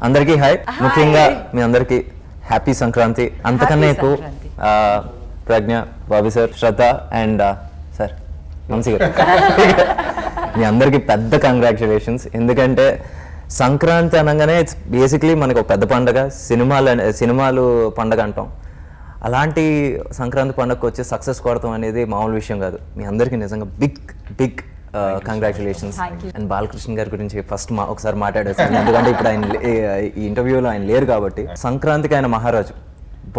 అందరికీ హాయ్. ముఖ్యంగా మీ అందరికీ హ్యాపీ సంక్రాంతి. అంతకన్నా ఎక్కువ Pragya, Bobby sir, Shraddha and sir Vamsi garu మీ అందరికీ పెద్ద కంగ్రాచులేషన్స్. ఎందుకంటే సంక్రాంతి అనగానే ఇట్స్ బేసిక్లీ మనకు ఒక పెద్ద పండగ, సినిమాలు పండగ అంటాం. అలాంటి సంక్రాంతి పండగకు వచ్చి సక్సెస్ కొడతాం అనేది మామూలు విషయం కాదు. మీ అందరికీ నిజంగా బిగ్ కంగ్రాచులేషన్స్. అండ్ బాలకృష్ణ గారి గురించి ఫస్ట్ ఒకసారి మాట్లాడేస్తాను, ఎందుకంటే ఇప్పుడు ఆయన ఈ ఇంటర్వ్యూలో ఆయన లేరు కాబట్టి. సంక్రాంతికి ఆయన మహారాజు,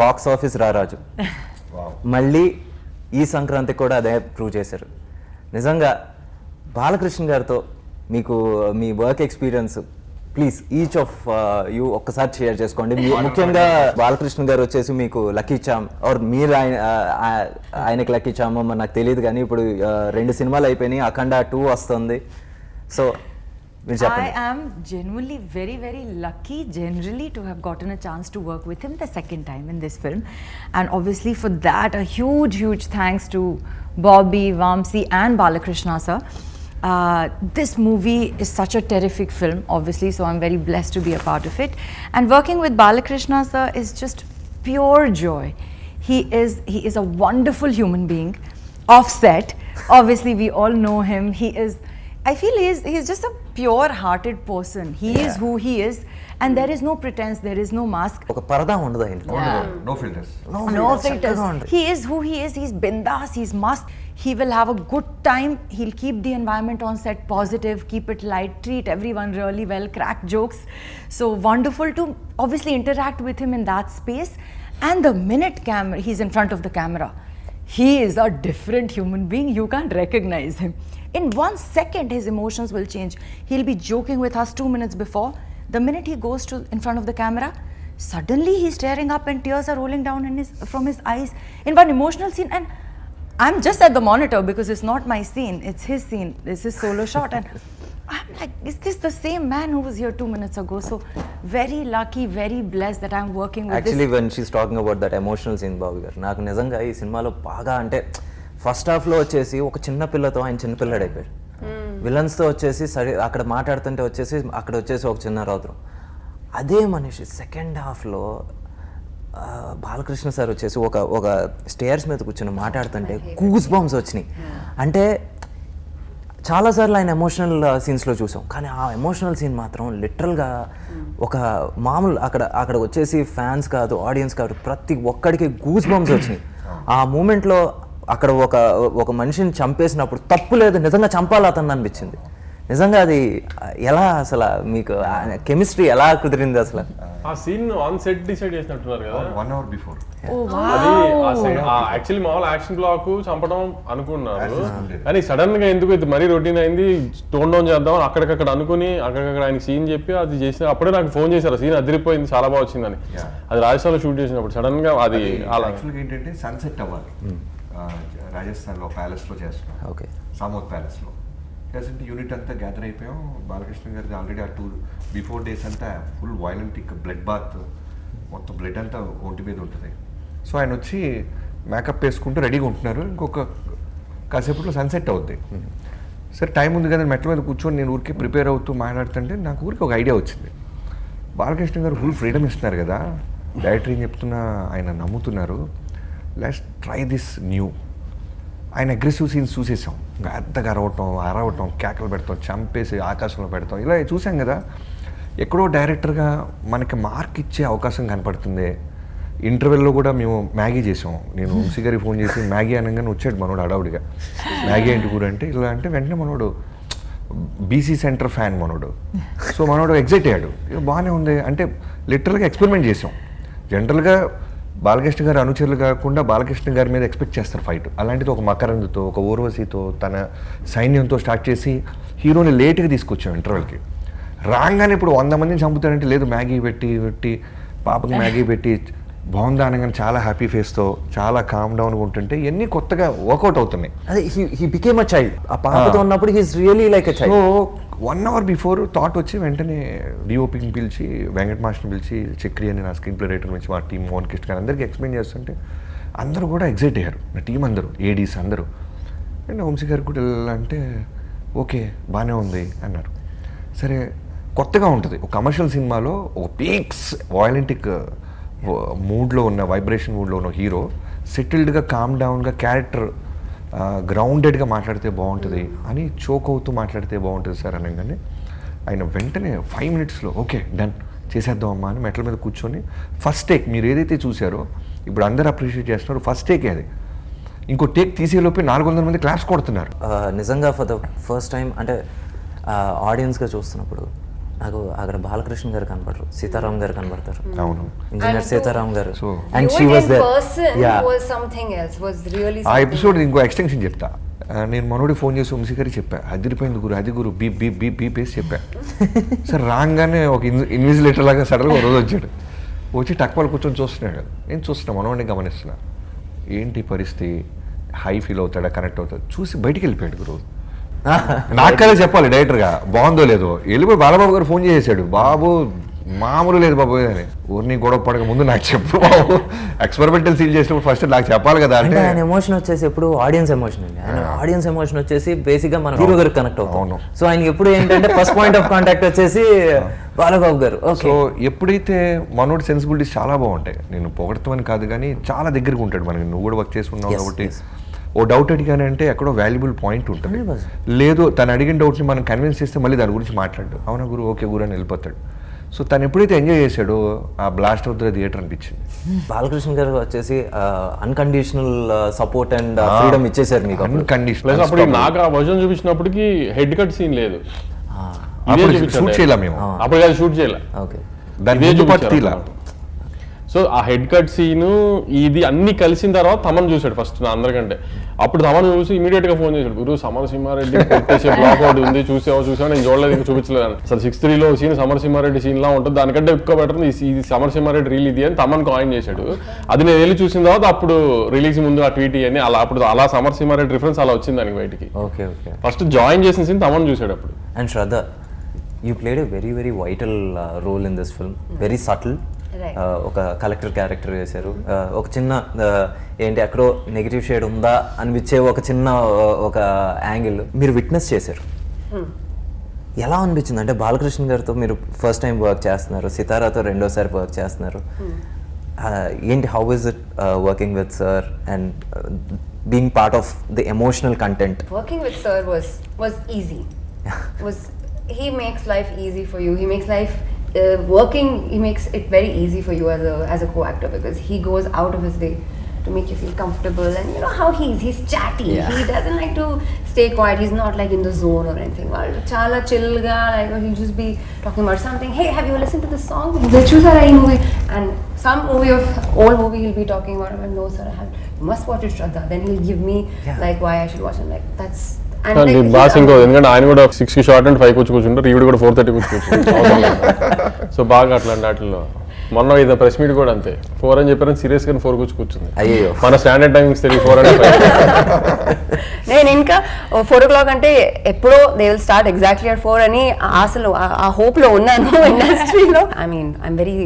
బాక్స్ ఆఫీస్ రారాజు. మళ్ళీ ఈ సంక్రాంతికి కూడా అదే ప్రూవ్ చేశారు. నిజంగా బాలకృష్ణ గారితో మీకు మీ work experience please each of you ఒక్కసారి షేర్ చేసుకోండి. ముఖ్యంగా బాలకృష్ణ గారు వచ్చేసి మీకు లక్కీ చామ్ ఆర్ మీరు ఆయనకి లక్కీ చామ్ నాకు తెలియదు, కానీ ఇప్పుడు 2 సినిమాలు అయిపోయినాయి, అఖండ 2 వస్తుంది. So I am genuinely very lucky generally to have gotten a chance to work with him the second time in this film, and obviously for that a huge thanks to Bobby, Vamsi and Balakrishna sir. This movie is such a terrific film obviously, so I'm very blessed to be a part of it, and working with Balakrishna sir is just pure joy. He is a wonderful human being. Offset, obviously we all know him. I feel he's just a pure-hearted person. He is who he is, and there is no pretense, there is no mask. ఒక పరదా ఉండదు ఆయన. No filters. No filters. He is who he is. He's bindas. He's masked. He will have a good time. He'll keep the environment on set positive, keep it light, treat everyone really well, crack jokes. So wonderful to obviously interact with him in that space. And the minute he's in front of the camera, he is a different human being. You can't recognize him. In 1 second, his emotions will change. He'll be joking with us 2 minutes before. The minute he goes in front of the camera, suddenly he's tearing up and tears are rolling down from his eyes in one emotional scene. And I'm just at the monitor because it's not my scene, it's his scene. This is solo shot, and I'm like, is this the same man who was here 2 minutes ago? So very lucky, very blessed that I'm working with Actually, when she's talking about that emotional scene, బాబు గారు, నాకు నిజంగా ఈ సినిమాలో బాగా అంటే first హాఫ్లో వచ్చేసి ఒక చిన్న పిల్లతో ఆయన చిన్నపిల్లడు అయిపోయాడు. విలన్స్తో వచ్చేసి సరే అక్కడ మాట్లాడుతుంటే వచ్చేసి అక్కడ వచ్చేసి ఒక చిన్న రౌద్రం. అదే మనిషి సెకండ్ హాఫ్లో బాలకృష్ణ సార్ వచ్చేసి ఒక స్టేర్స్ మీద కూర్చొని మాట్లాడుతుంటే గూస్ బంప్స్ వచ్చినాయి. అంటే చాలాసార్లు ఆయన ఎమోషనల్ సీన్స్లో చూసాం, కానీ ఆ ఎమోషనల్ సీన్ మాత్రం లిటరల్గా ఒక మామూలు అక్కడ వచ్చేసి ఫ్యాన్స్ కాదు, ఆడియన్స్ కాదు, ప్రతి ఒక్కడికి గూస్ బంప్స్ వచ్చినాయి. ఆ మూమెంట్లో అక్కడ ఒక మనిషిని చంపేసినప్పుడు తప్పు లేదు, నిజంగా చంపాలి అతను అనిపించింది. నిజంగా అది ఎలా అసలు మీకు కెమిస్ట్రీ ఎలా కుదిరింది అసలు? ఆ సీన్ ఆన్ సెట్ డిసైడ్ చేసినట్టున్నారు కదా 1 hour before. అది యాక్చువల్లీ మామూలు యాక్షన్ బ్లాక్ చంపడం అనుకున్నారు, కానీ సడన్ గా ఎందుకు ఇది మరీ రొటీన్ అయింది, టోన్ డౌన్ చేద్దాం అక్కడికక్కడ అనుకుని అక్కడికక్కడ ఆయన సీన్ చెప్పి అది చేసిన అప్పుడే నాకు ఫోన్ చేశారు, సీన్ అదిరిపోయింది, చాలా బాగా వచ్చిందని. అది రాజస్థాన్ లో షూట్ చేసినప్పుడు సడన్ గా అది యాక్చువల్గా ఏంటంటే సన్సెట్ అవ్వాలి, రాజస్థాన్లో ప్యాలెస్లో చేస్తున్నాం. ఓకే, సామోద్ ప్యాలెస్లో చేస్తుంటే యూనిట్ అంతా గ్యాదర్ అయిపోయాం. బాలకృష్ణ గారిది ఆల్రెడీ ఆ 2 బిఫోర్ డేస్ అంతా ఫుల్ వైలెంట్ బ్లడ్ బాత్, మొత్తం బ్లడ్ అంతా ఒంటి మీద ఉంటుంది. సో ఆయన వచ్చి మేకప్ వేసుకుంటూ రెడీగా ఉంటున్నారు. ఇంకొక కాసేపట్లో సన్సెట్ అవుద్ది. సరే టైం ఉంది కదా, మెట్ల మీద కూర్చొని నేను ఊరికి ప్రిపేర్ అవుతూ మాట్లాడుతుంటే నాకు ఊరికి ఒక ఐడియా వచ్చింది. బాలకృష్ణ గారు ఫుల్ ఫ్రీడమ్ ఇస్తున్నారు కదా, డైరెక్టర్ ఏం చెప్తున్నా ఆయన నమ్ముతున్నారు, లెట్స్ ట్రై దిస్ న్యూ. ఆయన అగ్రెసివ్ సీన్స్ చూసేసాం, పెద్దగా అరవటం, కేకలు పెడతాం, చంపేసి ఆకాశంలో పెడతాం, ఇలా చూసాం కదా. ఎక్కడో డైరెక్టర్గా మనకి మార్క్ ఇచ్చే అవకాశం కనపడుతుంది. ఇంటర్వెల్లో కూడా మేము మ్యాగీ చేసాం. నేను వంశీ గారికి ఫోన్ చేసి మ్యాగీ అనగానే వచ్చాడు మనోడు అడావుడిగా, మ్యాగీ ఏంటి కూడా అంటే ఇలా అంటే వెంటనే మనోడు బీసీ సెంటర్ ఫ్యాన్ మనోడు. సో మనోడు ఎగ్జైట్ అయ్యాడు, బాగానే ఉంది అంటే లిటరల్గా ఎక్స్పెరిమెంట్ చేసాం. జనరల్గా బాలకృష్ణ గారి అనుచరులు కాకుండా బాలకృష్ణ గారి మీద ఎక్స్పెక్ట్ చేస్తారు ఫైట్. అలాంటిది ఒక మకరంద్తో, ఒక ఊర్వశితో, తన సైన్యంతో స్టార్ట్ చేసి హీరోని లేట్గా తీసుకొచ్చాం ఇంటర్వెల్కి. రాగానే ఇప్పుడు 100 మందిని చంపుతాడంటే లేదు, మ్యాగీ పెట్టి పాపకి మ్యాగీ పెట్టి బాగుందా అనగానే చాలా హ్యాపీ ఫేస్తో చాలా కామ్ డౌన్గా ఉంటుంటే ఇవన్నీ కొత్తగా వర్కౌట్ అవుతున్నాయి. అదే హీ బికేమ్ అ చైల్డ్. ఆ పాపతో ఉన్నప్పుడు he is really like a child. So 1 hour before thought వచ్చి వెంటనే డిఓపిని పిలిచి, వెంకట్ మాస్టర్ని పిలిచి, చక్రి అని నా స్క్రీన్ ప్లే రైటర్ నుంచి మా టీం మోహన్ కృష్ణ గారు అందరికీ ఎక్స్ప్లెయిన్ చేస్తుంటే అందరూ కూడా ఎగ్జైట్ అయ్యారు, నా టీం అందరూ, ఏడీస్ అందరూ. అండ్ వంశీ గారికి కూడా అంటే ఓకే బాగానే ఉంది అన్నారు. సరే కొత్తగా ఉంటుంది. ఒక కమర్షియల్ సినిమాలో ఒక పీక్స్ వాయలెంటిక్ మూడ్లో ఉన్న వైబ్రేషన్ మూడ్లో ఉన్న హీరో సెటిల్డ్గా కామ్ డౌన్గా క్యారెక్టర్ గ్రౌండెడ్గా మాట్లాడితే బాగుంటుంది అని చోక్ అవుతూ మాట్లాడితే బాగుంటుంది సార్ అనగానే ఆయన వెంటనే 5 minutesలో ఓకే డన్ చేసేద్దాం అమ్మా అని మెట్ల మీద కూర్చొని ఫస్ట్ టేక్ మీరు ఏదైతే చూసారో ఇప్పుడు అందరూ అప్రిషియేట్ చేస్తున్నారు, ఫస్ట్ టేకే అది. ఇంకో టేక్ తీసేలోపే 400 మంది క్లాప్స్ కొడుతున్నారు. నిజంగా ఫర్ ద ఫస్ట్ టైం అంటే ఆడియన్స్గా చూస్తున్నప్పుడు నాకు అక్కడ బాలకృష్ణ గారు కనపడరు, సీతారాం గారు కనపడతారు. అవును, ఇంజనీర్ సీతారాం గారు. So, and she was there. ఆ ఎపిసోడ్ ఇంకో ఎక్స్టెన్షన్ చెప్తా. నేను మనోడి ఫోన్ చేసి వంశీ గారికి చెప్పా, అదిరిపోయింది గురు, అది గురు బీప్ బీప్ బీప్ బీప్ వేసి చెప్పా. సార్ రాగానే ఒక ఇన్విజిలేటర్ లాగా సడన్గా ఒక రోజు వచ్చాడు. వచ్చి టక్పాలు కూర్చొని చూస్తున్నాడు. నేను చూస్తున్నా, మనోడిని గమనిస్తున్నా, ఏంటి పరిస్థితి, హై ఫీల్ అవుతాడా, కనెక్ట్ అవుతాడు, చూసి బయటికి వెళ్ళిపోయాడు గురు. నాకు కదా చెప్పాలి డైరెక్టర్గా బాగుందో లేదో. వెళ్ళిపోయి బాలబాబు గారు ఫోన్ చేసేసాడు, బాబు మామూలు లేదు బాబు అని. ఊరిని గొడవ పడక ముందు నాకు చెప్పు బాబు, ఎక్స్పెరిమెంటల్ సీల్ చేసినప్పుడు ఫస్ట్ నాకు చెప్పాలి కదా అంటే. ఆయన ఎమోషన్ వచ్చేసి ఎప్పుడు ఆడియన్స్ ఎమోషన్ అండి. ఆయన ఆడియన్స్ ఎమోషన్ వచ్చేసి బేసిక్గా మన హీరో గారికి కనెక్ట్ అవుతాం. సో ఆయన ఎప్పుడు ఏంటంటే ఫస్ట్ పాయింట్ ఆఫ్ కాంటాక్ట్ వచ్చేసి బాలబాబు గారు. సో ఎప్పుడైతే మనోడి సెన్సిబిలిటీస్ చాలా బాగుంటాయి, నేను పొగడతామని కాదు కానీ చాలా దగ్గరగా ఉంటాడు మనకి. నువ్వు కూడా వర్క్ చేసుకున్నావు కాబట్టి ఓ డౌట్ అడిగానే అంటే ఎక్కడో వాల్యుబుల్ పాయింట్ ఉంటుంది. లేదు తను అడిగిన డౌట్ని మనం కన్విన్స్ చేస్తే మళ్ళీ దాని గురించి మాట్లాడు, అవునా గురు ఓకే గురు అని వెళ్ళిపోతాడు. సో తను ఎప్పుడైతే ఎంజాయ్ చేశాడో ఆ బ్లాస్ట్ ఆఫ్ ద థియేటర్ అనిపించింది. బాలకృష్ణ గారు వచ్చేసి అన్కండిషనల్ సపోర్ట్ అండ్ ఫ్రీడమ్ ఇచ్చేసారు మీకు. అన్కండిషనల్. అప్పుడు నాకు ఆ వర్జన్ చూపించినప్పటికీ హెడ్ కట్ సీన్ లేదు, షూట్ చేయలే మేము. అప్పుడు షూట్ చేయలే, దాన్ని చూపించారు. సో ఆ హెడ్ కట్ సీను ఇది అన్ని కలిసిన తర్వాత తమన్ చూసాడు ఫస్ట్ నా అందరికంటే. అప్పుడు తమన్ చూసి ఇమీడియట్ గా ఫోన్ చేశాడు, గురు సమరసింహారెడ్డి కొట్టేసే బ్లాక్ అవుట్ ఉంది, చూసావు నేను చూడలేదు, ఇంకా చూపించలేదు. అసలు 6:3లో సీన్ సమరసింహారెడ్డి సీన్ లా ఉంటుంది, దానికంటే ఎక్కువ బెటర్ ఇది సమరసింహారెడ్డి రీల్ ఇది అని తమన్ కాయిన్ చేశాడు. అది నేను వెళ్ళి చూసిన తర్వాత అప్పుడు రిలీజ్ ముందు ఆ ట్వీట్ అని అలా అప్పుడు అలా సమరసింహారెడ్డి రిఫరెన్స్ అలా వచ్చింది దానికి బయటికి. Okay okay. ఫస్ట్ జాయిన్ చేసిన సీన్ తమన్ చూసాడు అప్పుడు. And Shraddha, you played a very very vital role in this film, very subtle. ఒక కలెక్టర్ క్యారెక్టర్ చేశారు. ఒక చిన్న ఏంటి అక్కడో నెగిటివ్ షేడ్ ఉందా అనిపించే ఒక చిన్న ఒక యాంగిల్ మీరు విట్నెస్ చేశారు. ఎలా అనిపించింది అంటే బాలకృష్ణ గారితో మీరు ఫస్ట్ టైం వర్క్ చేస్తున్నారు, సితారాతో రెండోసారి వర్క్ చేస్తున్నారు, ఏంటి how is it working with sir and being part of the emotional content? Working with sir was easy. He makes life easy for you. He makes life he makes it very easy for you as a co-actor, because he goes out of his way to make you feel comfortable. And you know how he's chatty. Yeah. He doesn't like to stay quiet. He's not like in the zone or anything. Chala chill ga, like he'll just be talking about something. Hey, have you listened to this song? The Chusara movie, and some old movie he'll be talking about. I'm like, no sir, I have. You must watch it, Shraddha. Then he'll give me like why I should watch it. Like that's. Boss ఇంకో ఎందుకంటే ఆయన కూడా 6కి short and 5 కూర్చుంటారు, ఈవిడ కూడా 4:30 కూర్చుంటారు. So బాగా అట్లాంటి వాటిల్లో మొన్న ఇది ప్రెస్ మీట్ కూడా అంతే 4 అని చెప్పారని సీరియస్ గా 4 కూర్చుంది. అయ్యో మన స్టాండర్డ్ టైమింగ్స్ తెలియదు 4 అంటే 5. నేను ఇంకా 4 o'clock అంటే ఎప్పుడో they will start exactly at 4 అని ఆశలో ఆ హోప్ లో ఉన్నాను ఇండస్ట్రీలో. I mean I'm very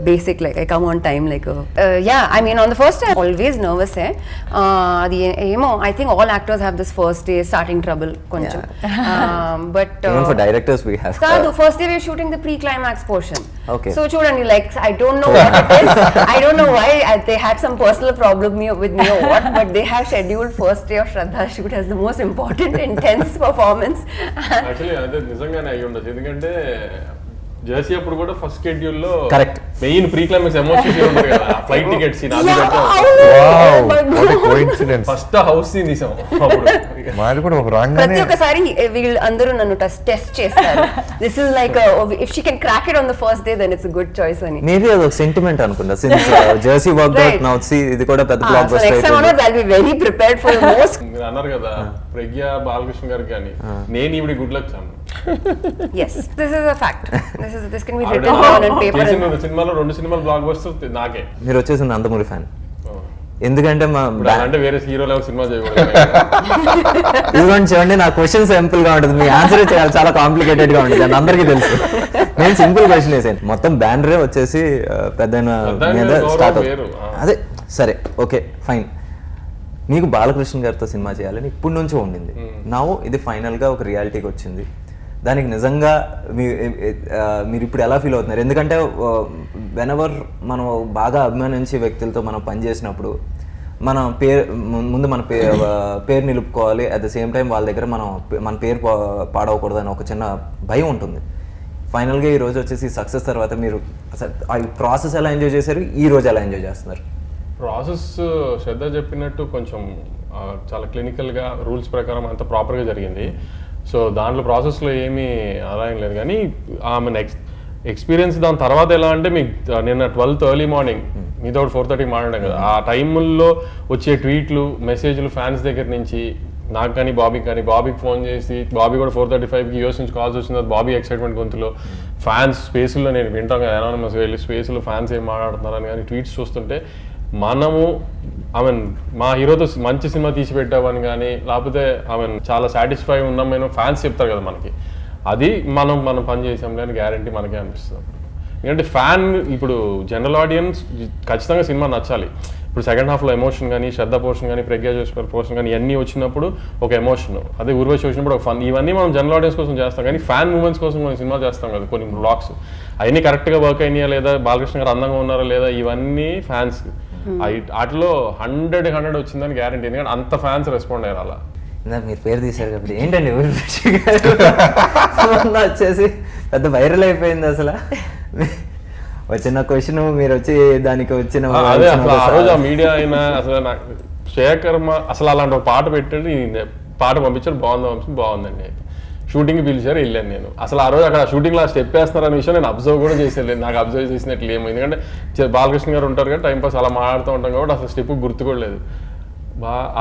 basic, like I come on time, like yeah, I mean on the first day always nervous adi emo I think all actors have this first day starting trouble koncham. But even for directors we have the first day we're shooting the pre-climax portion. Okay. So chudandi, like I don't know what it is. I don't know why they had some personal problem with me or what, but they have scheduled first day of Shraddha shoot as the most important intense performance. Actually ade nijangane ayi undadu endukante Jersey అప్పుడు కూడా first schedule లో correct main pre climax emotion scene ఉంది కదా, flight ticket scene అది first house scene తీసాం. మాది కూడా ఒక రాంగ్ ప్రతి ఒక్కసారి వీళ్ళు అందరూ నన్ను టెస్ట్ చేస్తారు. This is like if she can crack it on the first day then it's good choice అని. మేబీ అది ఒక సెంటిమెంట్ అనుకుంటా, since Jersey work out now see ఇది కూడా పెద్ద blockbuster next time I will be very prepared for the most. మీరు అన్నారు కదా ప్రజ్ఞ బాలకృష్ణ గారికి కానీ నేను ఇవిడి గుడ్ లక్ చాను. Yes, this is a fact. This can be written down on paper. సినిమాలో 2 సినిమాలు బ్లాక్ బస్టర్ నాకే. మీరు వచ్చేసి నందమూరి ఫ్యాన్ ఎందుకంటే మా అంటే వేరే హీరో లెవెల్ సినిమా చేయకూడదు. ఇదిగోండి చూడండి, నా క్వశ్చన్ సింపుల్ గా ఉంటుంది, మీ ఆన్సర్ చాలా కాంప్లికేటెడ్ గా ఉంటుంది అని అందరికీ తెలుసు. నేను సింపుల్ క్వశ్చన్ వేసాను, మొత్తం బ్యానరే వచ్చేసి పెద్దయిన మీద స్టార్ట్ అవుతుంది. అదే సరే ఓకే ఫైన్, మీకు బాలకృష్ణ గారితో సినిమా చేయాలని ఇప్పటి నుంచో ఉండింది. నౌ ఇది ఫైనల్ గా ఒక రియాలిటీకి వచ్చింది. దానికి నిజంగా మీరు ఇప్పుడు ఎలా ఫీల్ అవుతున్నారు? ఎందుకంటే వెనెవర్ మనం బాగా అభిమానించే వ్యక్తులతో మనం పనిచేసినప్పుడు మన ముందు మన పేరు నిలుపుకోవాలి, అట్ ద సేమ్ టైం వాళ్ళ దగ్గర మన పేరు పాడవకూడదు అని ఒక చిన్న భయం ఉంటుంది. ఫైనల్గా ఈ రోజు వచ్చేసి సక్సెస్ తర్వాత మీరు అసలు ఆ ప్రాసెస్ ఎలా ఎంజాయ్ చేశారు, ఈ రోజు ఎలా ఎంజాయ్ చేస్తున్నారు? ప్రాసెస్ శ్రద్ధ చెప్పినట్టు కొంచెం చాలా క్లినికల్గా రూల్స్ ప్రకారం అంతా ప్రాపర్గా జరిగింది. సో దాంట్లో ప్రాసెస్లో ఏమీ ఆదాయం లేదు. కానీ ఆమె ఎక్స్పీరియన్స్ దాని తర్వాత ఎలా అంటే మీకు నిన్న 12th ఎర్లీ మార్నింగ్ మీతో 4:30 మాట్లాడాం కదా, ఆ టైముల్లో వచ్చే ట్వీట్లు మెసేజ్లు ఫ్యాన్స్ దగ్గర నుంచి నాకు కానీ బాబీకి ఫోన్ చేసి, బాబీ కూడా 4:35కి యూఎస్ నుంచి కాల్స్ వచ్చిన తర్వాత బాబీ ఎక్సైట్మెంట్ గొంతులో ఫ్యాన్స్ స్పేస్లో నేను వింటాం కదా అనానమస్ వెళ్ళి స్పేస్లో ఫ్యాన్స్ ఏం మాట్లాడుతున్నారని కానీ ట్వీట్స్ చూస్తుంటే మనము మా హీరోతో మంచి సినిమా తీసి పెట్టామని కానీ లేకపోతే చాలా సాటిస్ఫై ఉన్నాం మేము ఫ్యాన్స్ చెప్తారు కదా మనకి, అది మనం పని చేసాం అని గ్యారంటీ మనకే అనిపిస్తుంది. ఎందుకంటే ఫ్యాన్ ఇప్పుడు జనరల్ ఆడియన్స్ ఖచ్చితంగా సినిమా నచ్చాలి. ఇప్పుడు సెకండ్ హాఫ్లో ఎమోషన్ కానీ శ్రద్ధ పోర్షన్ కానీ ప్రజ్ఞా జోష్పర్ పోర్షన్ కానీ ఇవన్నీ వచ్చినప్పుడు ఒక ఎమోషన్, అదే ఊర్వశి వచ్చినప్పుడు ఒక ఫన్, ఇవన్నీ మనం జనరల్ ఆడియన్స్ కోసం చేస్తాం. కానీ ఫ్యాన్ మూమెంట్స్ కోసం మనం సినిమా చేస్తాం కదా, కొన్ని బ్లాగ్స్ అవన్నీ కరెక్ట్గా వర్క్ అయినాయా లేదా, బాలకృష్ణ గారు అందంగా ఉన్నారా లేదా, ఇవన్నీ ఫ్యాన్స్ వాటిలో 100 వచ్చిందని గ్యారంటీ. ఎందుకంటే అంత ఫ్యాన్స్ రెస్పాండ్ అయ్యారు. అలా మీరు పేరు తీశారు కాబట్టి ఏంటండి వచ్చేసి పెద్ద వైరల్ అయిపోయింది. అసలు వచ్చిన క్వశ్చన్ మీరు వచ్చి దానికి వచ్చిన అదే అసలు ఆ రోజు ఆ మీడియా అయినా అసలు నాకు శేఖర్ అసలు అలాంటి ఒక పాట పెట్టాడు, పాట పంపించారు, బాగుందండి. షూటింగ్కి పిలిచారు, వెళ్ళాను నేను. అసలు ఆ రోజు అక్కడ షూటింగ్లో ఆ స్టెప్ వేస్తున్నారనే విషయం నేను అబ్జర్వ్ కూడా చేసేది, నాకు అబ్జర్వ్ చేసినట్లు ఏమో. ఎందుకంటే బాలకృష్ణ గారు ఉంటారు కదా టైంపాస్ అలా మాట్లాడుతూ ఉంటాం కాబట్టి అసలు స్టెప్ గుర్తుకోలేదు.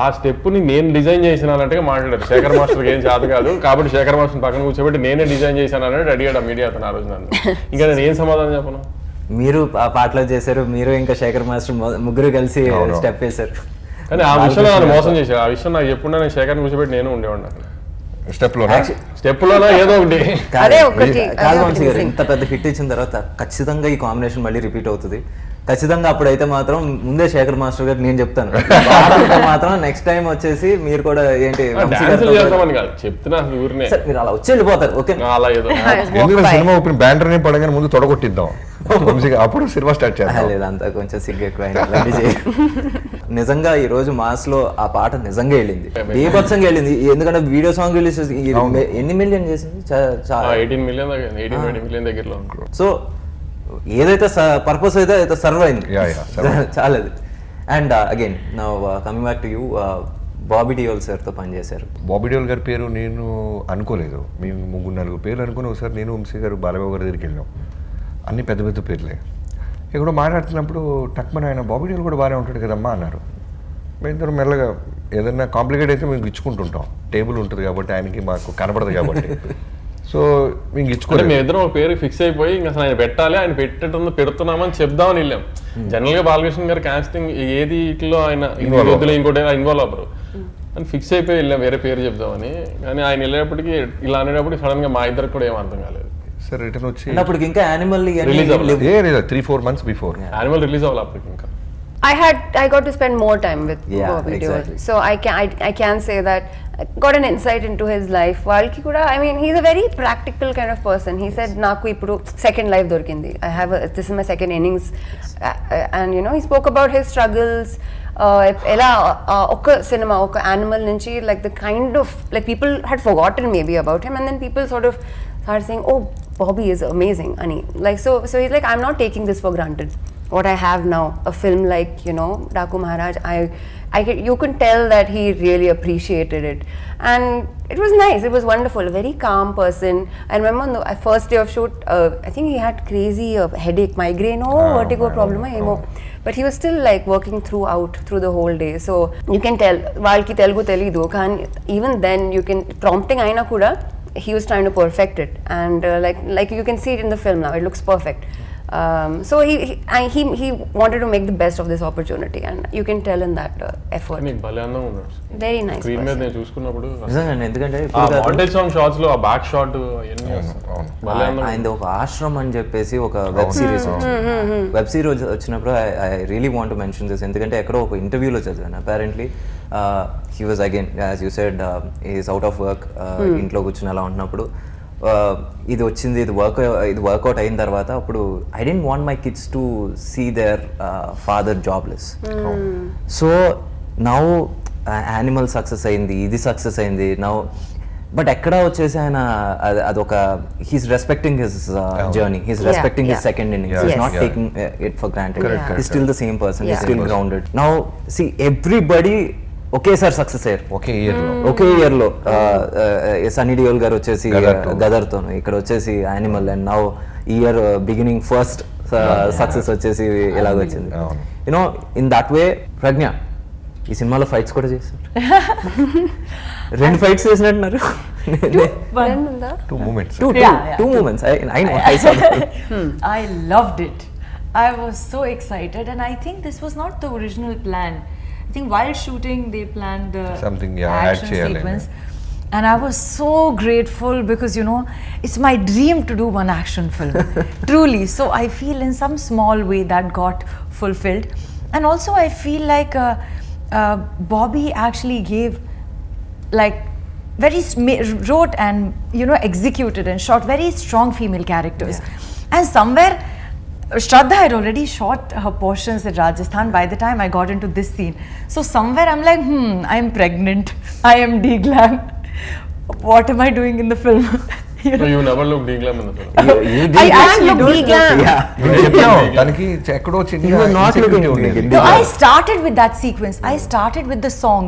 ఆ స్టెప్ని నేను డిజైన్ చేసినానంటే మాట్లాడారు, శేఖర్ మాస్టర్కి ఏం చేత కాదు కాబట్టి శేఖర్ మాస్టర్ పక్కన కూర్చోబెట్టి నేనే డిజైన్ చేశాను అనేది అడిగాడు ఆ మీడియా అతను ఆ రోజు నన్ను. ఇంకా నేను ఏం సమాధానం చెప్పను? మీరు ఆ పాటలో చేశారు, మీరు ఇంకా శేఖర్ మాస్టర్ ముగ్గురు కలిసి స్టెప్ వేశారు. కానీ ఆ విషయంలో నన్ను మోసం చేశారు. ఆ విషయం నాకు ఎప్పుడు నేను శేఖర్ని కూర్చోబెట్టి నేను ఉండేవాడిని అక్కడ స్టెప్లోనే ఏదో ఒకటి. కాదు వంశీ గారు, ఇంత పెద్ద హిట్ ఇచ్చిన తర్వాత ఖచ్చితంగా ఈ కాంబినేషన్ మళ్ళీ రిపీట్ అవుతుంది. ఖచ్చితంగా అప్పుడైతే మాత్రం ముందే శేఖర్ మాస్టర్ గారు నేను చెప్తాను మాత్రం నెక్స్ట్ టైం వచ్చేసి మీరు కూడా ఏంటి చెప్తున్నా ఊరినే మీరు అలా వచ్చి వెళ్ళిపోతారు. ఓకే, అలా ఏదో సినిమా ఓపెన్ బ్యానర్ ని పడగానే ముందు తొడగొట్టిద్దాం, అప్పుడు సినిమా స్టార్ట్ చేయాలి. లేదంతా కొంచెం సిగ్గు ఎక్కువ. నిజంగా ఈ రోజు మాస్ లో ఆ పాట నిజంగా వెళ్ళింది, బీభత్సంగా వెళ్ళింది. ఎందుకంటే వీడియో సాంగ్ రిలీజ్ ఎన్ని మిలియన్ చేసింది? 18 మిలియన్ దగ్గరలో. సో ఏదైతే పర్పస్ అయితే సర్వ్ అయింది చాలా. And again now coming back to you, Bobby Deol సార్తో పనిచేశారు. బాబీ డియోల్ గారి పేరు నేను అనుకోలేదు, మేము 3-4 పేర్లు అనుకుని ఒకసారి నేను వంశీ గారు బాలబాబు గారి దగ్గరికి వెళ్ళాం. అన్ని పెద్ద పెద్ద పేర్లే. ఇక్కడ మాట్లాడుతున్నప్పుడు టక్మన్ ఆయన బాబీ డియోల్ కూడా బాగానే ఉంటాడు కదమ్మా అన్నారు. మేము మెల్లగా ఏదైనా కాంప్లికేట్ అయితే మేము ఇచ్చుకుంటుంటాం, టేబుల్ ఉంటుంది కాబట్టి ఆయనకి మాకు కనపడదు కాబట్టి. సో మేము ఇచ్చుకుంటే మేము ఇద్దరం ఒక పేరు ఫిక్స్ అయిపోయి ఇంకా అసలు ఆయన పెట్టాలి, ఆయన పెడుతున్నామని చెప్దామని వెళ్ళాం. జనరల్ గా బాలకృష్ణ గారు కాస్టింగ్ ఏది ఇట్లో ఆయన ఇంకోటి ఇన్వాల్వ్ అవ్వరు అని ఫిక్స్ అయిపోయి వెళ్ళాం వేరే పేరు చెప్దామని. కానీ ఆయన వెళ్ళేటప్పటికి ఇలా అనేటప్పుడు సడన్ గా మా ఇద్దరికి కూడా ఏం అర్థం కాలేదు. సార్ రిటర్న్ వచ్చి ఇంకా యానిమల్ రిలీజ్ అవ్వలేదు, 3-4 months బిఫోర్ యానిమల్ రిలీజ్ అవ్వాలి అప్పటికి. ఇంకా I got to spend more time with Bobby Deol. So I can say that I got an insight into his life. Valki kuda, I mean, he's a very practical kind of person. He said, "Naku ippudu second life dorikindi. This is my second innings." And you know, he spoke about his struggles. Ela oka cinema, oka animal nunchi, like the kind of like people had forgotten maybe about him, and then people sort of started saying, "Oh, Bobby is amazing." Ani like so he's like, "I'm not taking this for granted." What I have now, a film like, you know, Daku Maharaj, you can tell that he really appreciated it, and it was nice. It was wonderful. A very calm person. I remember on the first day of shoot, I think he had crazy headache, migraine, vertigo problem, but he was still like working through the whole day. So you can tell, Valki Telugu Telidu, even then you can prompting aina kuda, he was trying to perfect it, and like you can see it in the film now. It looks perfect. So he wanted to make the best of this opportunity, and you can tell in that effort. Very nice. Screen మీద నేను చూసుకున్నప్పుడు ఎందుకంటే montage song shots లో ఆ back shot ఆయన ఒక ఆశ్రమం అని చెప్పేసి ఒక వెబ్ సిరీస్ వచ్చినప్పుడు I really want to mention this. ఎందుకంటే ఎక్కడో ఒక ఇంటర్వ్యూలో చదివాను, apparently he was again as you said is out of work, ఇంట్లో కూర్చుని అలా ఉంటున్నప్పుడు ఇది వచ్చింది, ఇది వర్కౌట్ అయిన తర్వాత అప్పుడు I didn't want my kids to see their father jobless. So now Animal success అయింది, ఇది సక్సెస్ అయింది నౌ, బట్ ఎక్కడ వచ్చేసి ఆయన అదొక he's respecting his journey, he's respecting his second innings, he's not taking it for granted, he's still the same person, he's still grounded. Now see everybody ఒకేసారి success అయ్యారు ఒకే year లో. సన్నీ డియోల్ గారు వచ్చేసి గదర్తో, ఇక్కడ వచ్చేసి animal, and now year beginning first success వచ్చేసి ఎలాగొచ్చింది. You know in that way ప్రజ్ఞ ఈ సినిమాలో ఫైట్స్ కూడా చేశారు. 2 ఫైట్స్ చేసినట్టున్నారు. 2 moments. Two moments. I know. I saw that. I loved it. I was so excited, and I think this was not the original plan. I think while shooting they planned the Something, action add sequence, and I was so grateful because you know it's my dream to do one action film, truly. So I feel in some small way that got fulfilled, and also I feel like Bobby actually gave like wrote and you know executed and shot very strong female characters, and somewhere Shraddha had already shot her portions in Rajasthan by the time I got into this scene. So somewhere I'm like, I'm pregnant, I am D-glam, what am I doing in the film? You know? You never look D-glam in the film. You I actually look D-glam. దానికి ఎక్కడో చిన్న You were not looking ఉండేది. at No, I started with that sequence. I started with the song.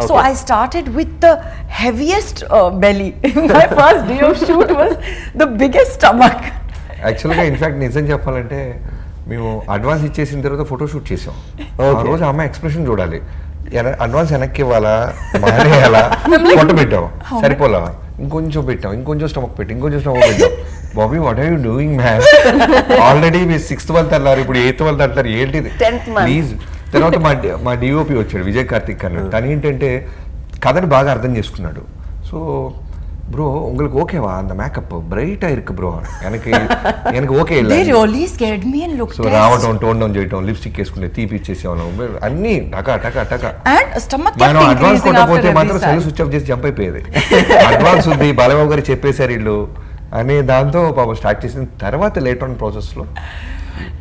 So Okay. I started with the heaviest belly. My first day of shoot was the biggest stomach. యాక్చువల్గా in fact నిజం చెప్పాలంటే మేము advance ఇచ్చేసిన తర్వాత photo shoot చేసాం. ఆ రోజు అమ్మ ఎక్స్ప్రెషన్ చూడాలి, అడ్వాన్స్ వెనక్కి ఇవ్వాలా, మానేయాలా, పొట్ట పెట్టాం సరిపోలా, ఇంకొంచెం పెట్టాం, ఇంకొంచెం స్టమక్ పెట్టి, ఇంకొంచెం స్టమక్ పెట్టాం. Bobby what are you doing man, already మీరు 6th month అన్నారు, ఇప్పుడు 8th month అంటారు, ఏంటిది 10th month. ప్లీజ్. తర్వాత మా డిఓపి వచ్చాడు విజయ్ కార్తిక్ అన్నాడు. తను ఏంటంటే కథని బాగా అర్థం చేసుకున్నాడు. సో బ్రో உங்களுக்கு ஓகேவா அந்த மேக்கப் பிரைட்டா இருக்கு ப்ரோ, எனக்கு ఓకే இல்ல. They really scared me and looked so రావటం, టోన్ డౌన్ చేయటం, లిప్స్టిక్ వేసుకుంటే తీపిచ్చేసేవాళ్ళం అన్ని టకా టకా టకా. and stomach kept మనం అడ్వాన్స్ increasing after కొట్టకపోతే every మాత్రం సెల్ scene. స్విచ్ ఆఫ్ చేసి జంప్ అయిపోయేది. అడ్వాన్స్ ఉంది బాలబాబు గారు చెప్పేశారు ఇల్లు అనే దాంతో పాపం స్టార్ట్ చేసిన తర్వాత లేట్ ఆన్ ప్రాసెస్ లో.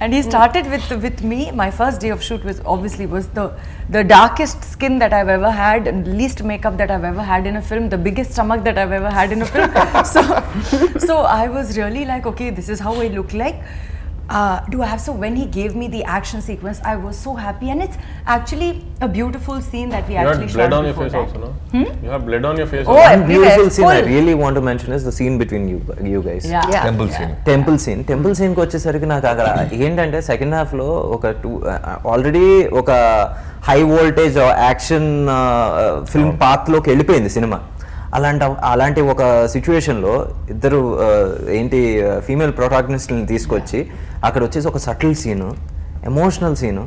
And he started with me. My first day of shoot was obviously the darkest skin that I've ever had, and least makeup that I've ever had in a film, the biggest stomach that I've ever had in a film. So I was really like, okay, this is how I look like. So when he gave me the action sequence, I was so happy, and it's actually a beautiful scene that we You actually had shot blood on your before face that. also, no? You have blood on your face Oh, also. One beautiful scene I full. really want to mention is the scene between you guys. Yeah. Temple scene. Temple సీన్కి వచ్చేసరికి నాకు అక్కడ ఏంటంటే second హాఫ్లో ఒక already ఒక high voltage action film పాత్లోకి వెళ్ళిపోయింది cinema. అలాంటి ఒక సిచ్యువేషన్లో ఇద్దరు ఏంటి ఫీమేల్ ప్రొటాగనిస్ట్ని తీసుకొచ్చి అక్కడ వచ్చేసి ఒక సటిల్ సీను, ఎమోషనల్ సీను,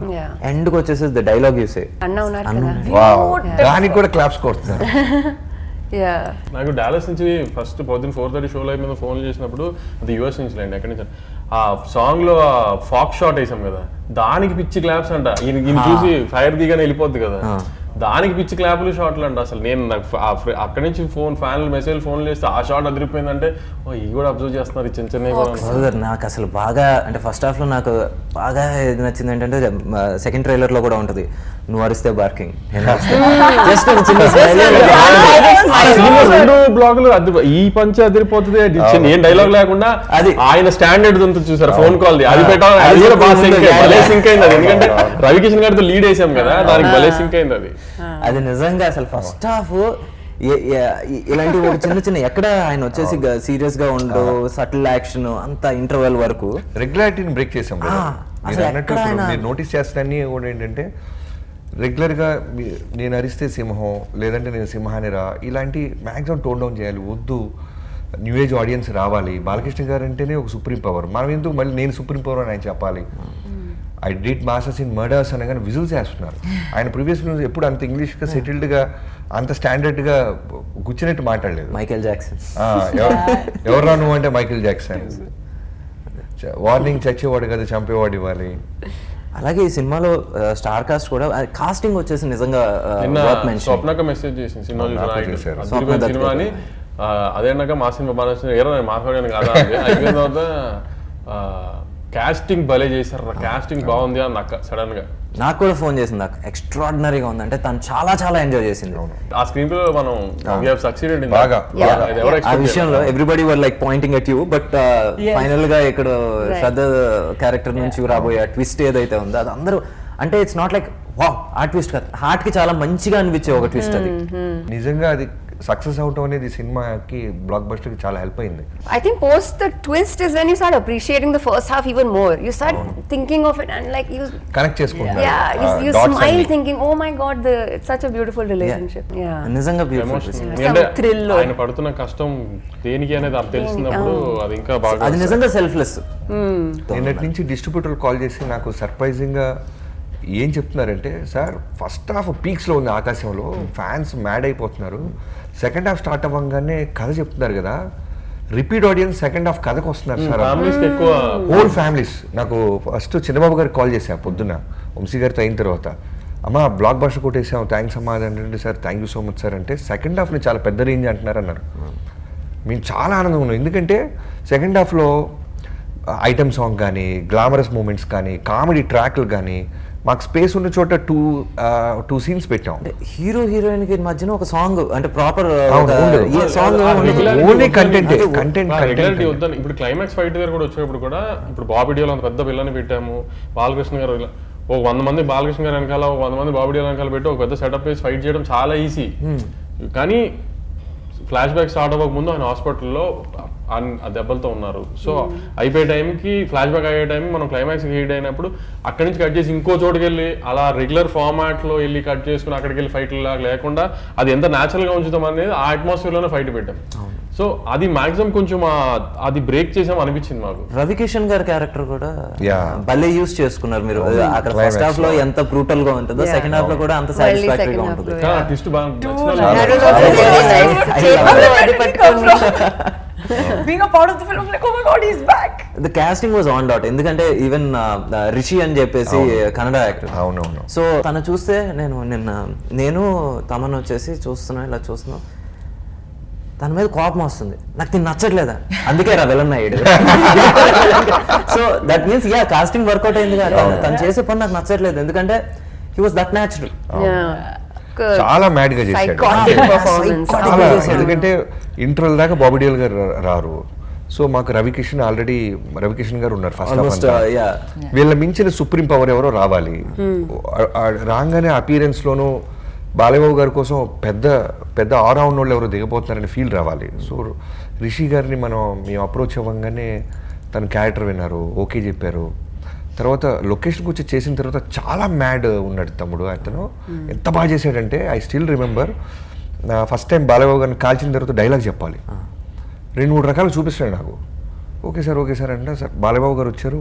ఎండ్కి వచ్చేసి ద డైలాగ్ యూసే అన్న ఉన్నారు కదా. వావ్, దానికి కూడా క్లాప్స్ కొడుతున్నారు. Yeah. నాకు డాలస్ నుంచి ఫస్ట్ పొద్దున్న 4:30 షోలో మీద ఫోన్ చేసినప్పుడు అది యూఎస్ నుంచి లేండి, ఎక్కడి నుంచి ఆ సాంగ్ లో ఫాక్ షాట్ వేసాం కదా, దానికి పిచ్చి క్లాప్స్ అంట. ఈయన చూసి ఫైర్ దిగానే వెళ్ళిపోద్ది కదా, దానికి పిచ్చి క్లాపులు షాట్లు అంట. అసలు నేను నాకు అక్కడి నుంచి ఫ్యాన్లు మెసేజ్ ఫోన్ చేస్తే ఆ షాట్ అదిరిపోయిందంటే ఇవి కూడా అబ్జర్వ్ చేస్తున్నారు ఈ చిన్న చిన్నవి కూడా. నాకు అసలు బాగా అంటే ఫస్ట్ హాఫ్ లో నాకు బాగా ఏది నచ్చింది ఏంటంటే సెకండ్ ట్రైలర్ లో కూడా ఉంటది, నువ్వు అరిస్తే బార్కింగ్, జస్ట్ రెండు బ్లాగులు ఈ పంచ అదిరిపోతుంది, ఏం డైలాగ్ లేకుండా అది ఆయన స్టాండర్డ్ ఉంటుంది చూసారు ఫోన్ కాల్ అది పెట్టాలి, అది కూడా బాగా సింక్ అయింది అది. ఎందుకంటే రవికిషన్ గారితో లీడ్ వేసాం కదా, దానికి భలే సింక్ అయింది అది. అది నిజంగా అసలు ఫస్ట్ హాఫ్ ఇలాంటి ఒక చిన్న ఎక్కడ ఆయన వచ్చేసి సీరియస్ గా ఉండు, సటిల్ యాక్షన్ అంతా ఇంటర్వెల్ వరకు రెగ్యులారిటీని బ్రేక్ చేసాం కదా. మీరు అన్నట్టు మీరు నోటీస్ చేస్తారని కూడా ఏంటంటే రెగ్యులర్గా నేను అరిస్తే సింహం, లేదంటే నేను సింహానిరా, ఇలాంటి మ్యాక్సిమం టోన్ డౌన్ చేయాలి, వద్దు న్యూ ఏజ్ ఆడియన్స్ రావాలి. బాలకృష్ణ గారు అంటేనే ఒక సుప్రీం పవర్, మనం ఎందుకు మళ్ళీ నేను సుప్రీం పవర్ అని ఆయన చెప్పాలి. I did masters in murders అనగానే విజువల్స్ వేస్తున్నారు. ఆయన ప్రీవియస్ ఫిల్మ్స్ ఎప్పుడు అంత ఇంగ్లీష్గా సెటిల్డ్గా అంత స్టాండర్డ్గా కూర్చున్నట్టు మాట్లాడలేదు. మైకేల్ జాక్సన్ ఎవరా నువ్వు అంటే మైకేల్ జాక్సన్, వార్నింగ్ చచ్చేవాడు కదా చంపేవాడు ఇవ్వాలి. అలాగే ఈ సినిమాలో స్టార్ కాస్ట్ కూడా కాస్టింగ్ వచ్చేసి నిజంగా స్వప్నక మెసేజ్ చేసింది సినిమా అని అదేనాక మా సినిమా బాగా నచ్చింది, ఏరా నేను మాట్లాడాను కదా అని అయిపోయిన తర్వాత కాస్టింగ్ భలే చేశారు, కాస్టింగ్ బాగుంది అని నాకు సడన్ గా. నాకు కూడా ఫోన్ చేసింది, నాకు ఎక్స్ట్రాడినరీగా ఉంది అంటే తను చాలా చాలా ఎంజాయ్ చేసింది. ఆ స్క్రీన్ ప్లే మనం సక్సీడెడ్ బాగా. ఆ విషయంలో everybody were like pointing at you, but final గా ఇక్కడ శ్రద్ధ క్యారెక్టర్ నుంచి రాబోయే ట్విస్ట్ ఏదైతే ఉందో అది అందరూ అంటే ఇట్స్ నాట్ లైక్ వావ్ ఆ ట్విస్ట్ కాదు, హార్ట్ కి చాలా మంచిగా అనిపించే ఒక ట్విస్ట్ అది. నిజంగా అది సక్సెస్ అవటం అనేది సినిమాకి బ్లాక్ బస్టర్ కి చాలా హెల్ప్ అయింది. I think post the twist is when you start appreciating the first half even more. You start thinking of it and like you connect చేసుకుంటారు. you smile thinking, oh my god, it's such a beautiful relationship. Yeah. నిజంగా beautiful. Some thrill. ఆయన పడుతున్న కష్టం దేనికి అనేది అది తెలిసినప్పుడు అది ఇంకా బాగా అది నిజంగా సెల్ఫ్లెస్. నిన్నటి నుంచి డిస్ట్రిబ్యూటర్ కాల్ చేసి నాకు సర్ప్రైజింగ్ గా ఏం చెప్తున్నారంటే, సార్ ఫస్ట్ హాఫ్ పీక్స్ లో ఉంది ఆకాశంలో, ఫ్యాన్స్ మ్యాడ్ అయిపోతున్నారు, సెకండ్ హాఫ్ స్టార్ట్ అవ్వగానే కథ చెప్తున్నారు కదా, రిపీట్ ఆడియన్స్ సెకండ్ హాఫ్ కథకు వస్తున్నారు సార్, ఫ్యామిలీస్ ఎక్కువ హోల్ ఫ్యామిలీస్. నాకు ఫస్ట్ చిన్నబాబు గారికి కాల్ చేశాను పొద్దున్న వంశీ గారితో అయిన తర్వాత, అమ్మ బ్లాక్ బస్టర్ కొట్టేసాం థ్యాంక్స్ అమ్మా అంటే, sir thank you so much sir అంటే, సెకండ్ హాఫ్ని చాలా పెద్ద రేంజ్ అంటున్నారు అన్నారు. మేము చాలా ఆనందంగా ఉన్నాం, ఎందుకంటే సెకండ్ హాఫ్లో ఐటమ్ సాంగ్ కానీ, గ్లామరస్ మూమెంట్స్ కానీ, కామెడీ ట్రాక్లు కానీ, మాకు స్పేస్ ఉన్న చోట టూ సీన్స్ పెట్టాం. హీరో హీరోయిన్ కి మధ్యన ఒక సాంగ్ అంటే proper song only content content వద్దని. ఇప్పుడు క్లైమాక్స్ ఫైట్ దగ్గర కూడా వచ్చేటప్పుడు కూడా ఇప్పుడు బాబీ డియోల్ అంత పెద్ద పిల్లని పెట్టాము, బాలకృష్ణ గారు ఒక 100 మంది బాలకృష్ణ గారు వెనకాల, ఒక 100 మంది బాబీ డియోల్ వెనకాల పెట్టి ఒక పెద్ద సెటప్ వేసి ఫైట్ చేయడం చాలా ఈజీ. కానీ ఫ్లాష్ బ్యాక్ స్టార్ట్ అవ్వక ముందు ఆయన హాస్పిటల్లో ఆ దెబ్బలతో ఉన్నారు. సో అయిపోయే టైంకి ఫ్లాష్ బ్యాక్ అయ్యే టైంకి మనం క్లైమాక్స్ హిట్ అయినప్పుడు అక్కడి నుంచి కట్ చేసి ఇంకో చోటుకి వెళ్ళి అలా రెగ్యులర్ ఫార్మాట్ లో వెళ్ళి కట్ చేసుకుని అక్కడికి వెళ్ళి ఫైట్ లాగా లేకుండా అది ఎంత న్యాచురల్ గా ఉంచుతాం అనేది ఆ అట్మాస్ఫియర్ లోనే ఫైట్ పెట్టాం. సో అది మాక్సిమం కొంచెం అది బ్రేక్ చేసాం అనిపించింది మాకు. రవికిషన్ గారి క్యారెక్టర్ కూడా భలే యూస్ చేసుకున్నారు మీరు. అక్కడ ఫస్ట్ హాఫ్ లో ఎంత బ్రూటల్ గా ఉంటుందో సెకండ్ హాఫ్ లో కూడా అంత సాటిస్ఫాక్టరీ గా ఉంటుంది. ట్విస్ట్ బాగా Being a part of the film, like, oh my god, he's back. The casting was on dot. ఎందుకంటే ఈవెన్ రిషి అని చెప్పేసి కన్నడ యాక్టర్. అవునవును. సో తను చూస్తే నేను తమన్ వచ్చేసి ఇలా చూస్తున్నాం, తన మీద కోపం వస్తుంది, నాకు తిని నచ్చట్లేదా, అందుకే రా విలన్ అయ్యాడు. So that means casting workout అయింది కదా, తను చేసే పని నాకు నచ్చట్లేదు, ఎందుకంటే హీ వాస్ దట్ న్యాచురల్. చాలా మ్యాడ్ గా చేశాడు, ఎందుకంటే ఇంటర్వెల్ దాకా బాబీ డియోల్ గారు రారు. సో మాకు రవికిషన్ గారు ఉన్నారు ఫస్ట్ హాఫ్. వీళ్ళ మించిన సుప్రీం పవర్ ఎవరో రావాలి. రాగానే అపీరెన్స్ లోను బాలయ్యబాబు గారి కోసం పెద్ద పెద్ద ఆల్రౌండ్ వాళ్ళు ఎవరో దిగబోతున్నారని ఫీల్ రావాలి. సో రిషి గారిని మేము అప్రోచ్ అవ్వగానే తన క్యారెక్టర్ విన్నారు, ఓకే చెప్పారు. తర్వాత లొకేషన్కి వచ్చి చేసిన తర్వాత చాలా మ్యాడ్ ఉన్నాడు తమ్ముడు. అతను ఎంత బాగా చేశాడంటే, I still remember first time Balayyababu గారిని కాల్చిన తర్వాత డైలాగ్ చెప్పాలి, 2-3 రకాలు చూపిస్తాడు నాకు. ఓకే సార్ అంటే, సార్ బాలయ్యబాబు గారు వచ్చారు,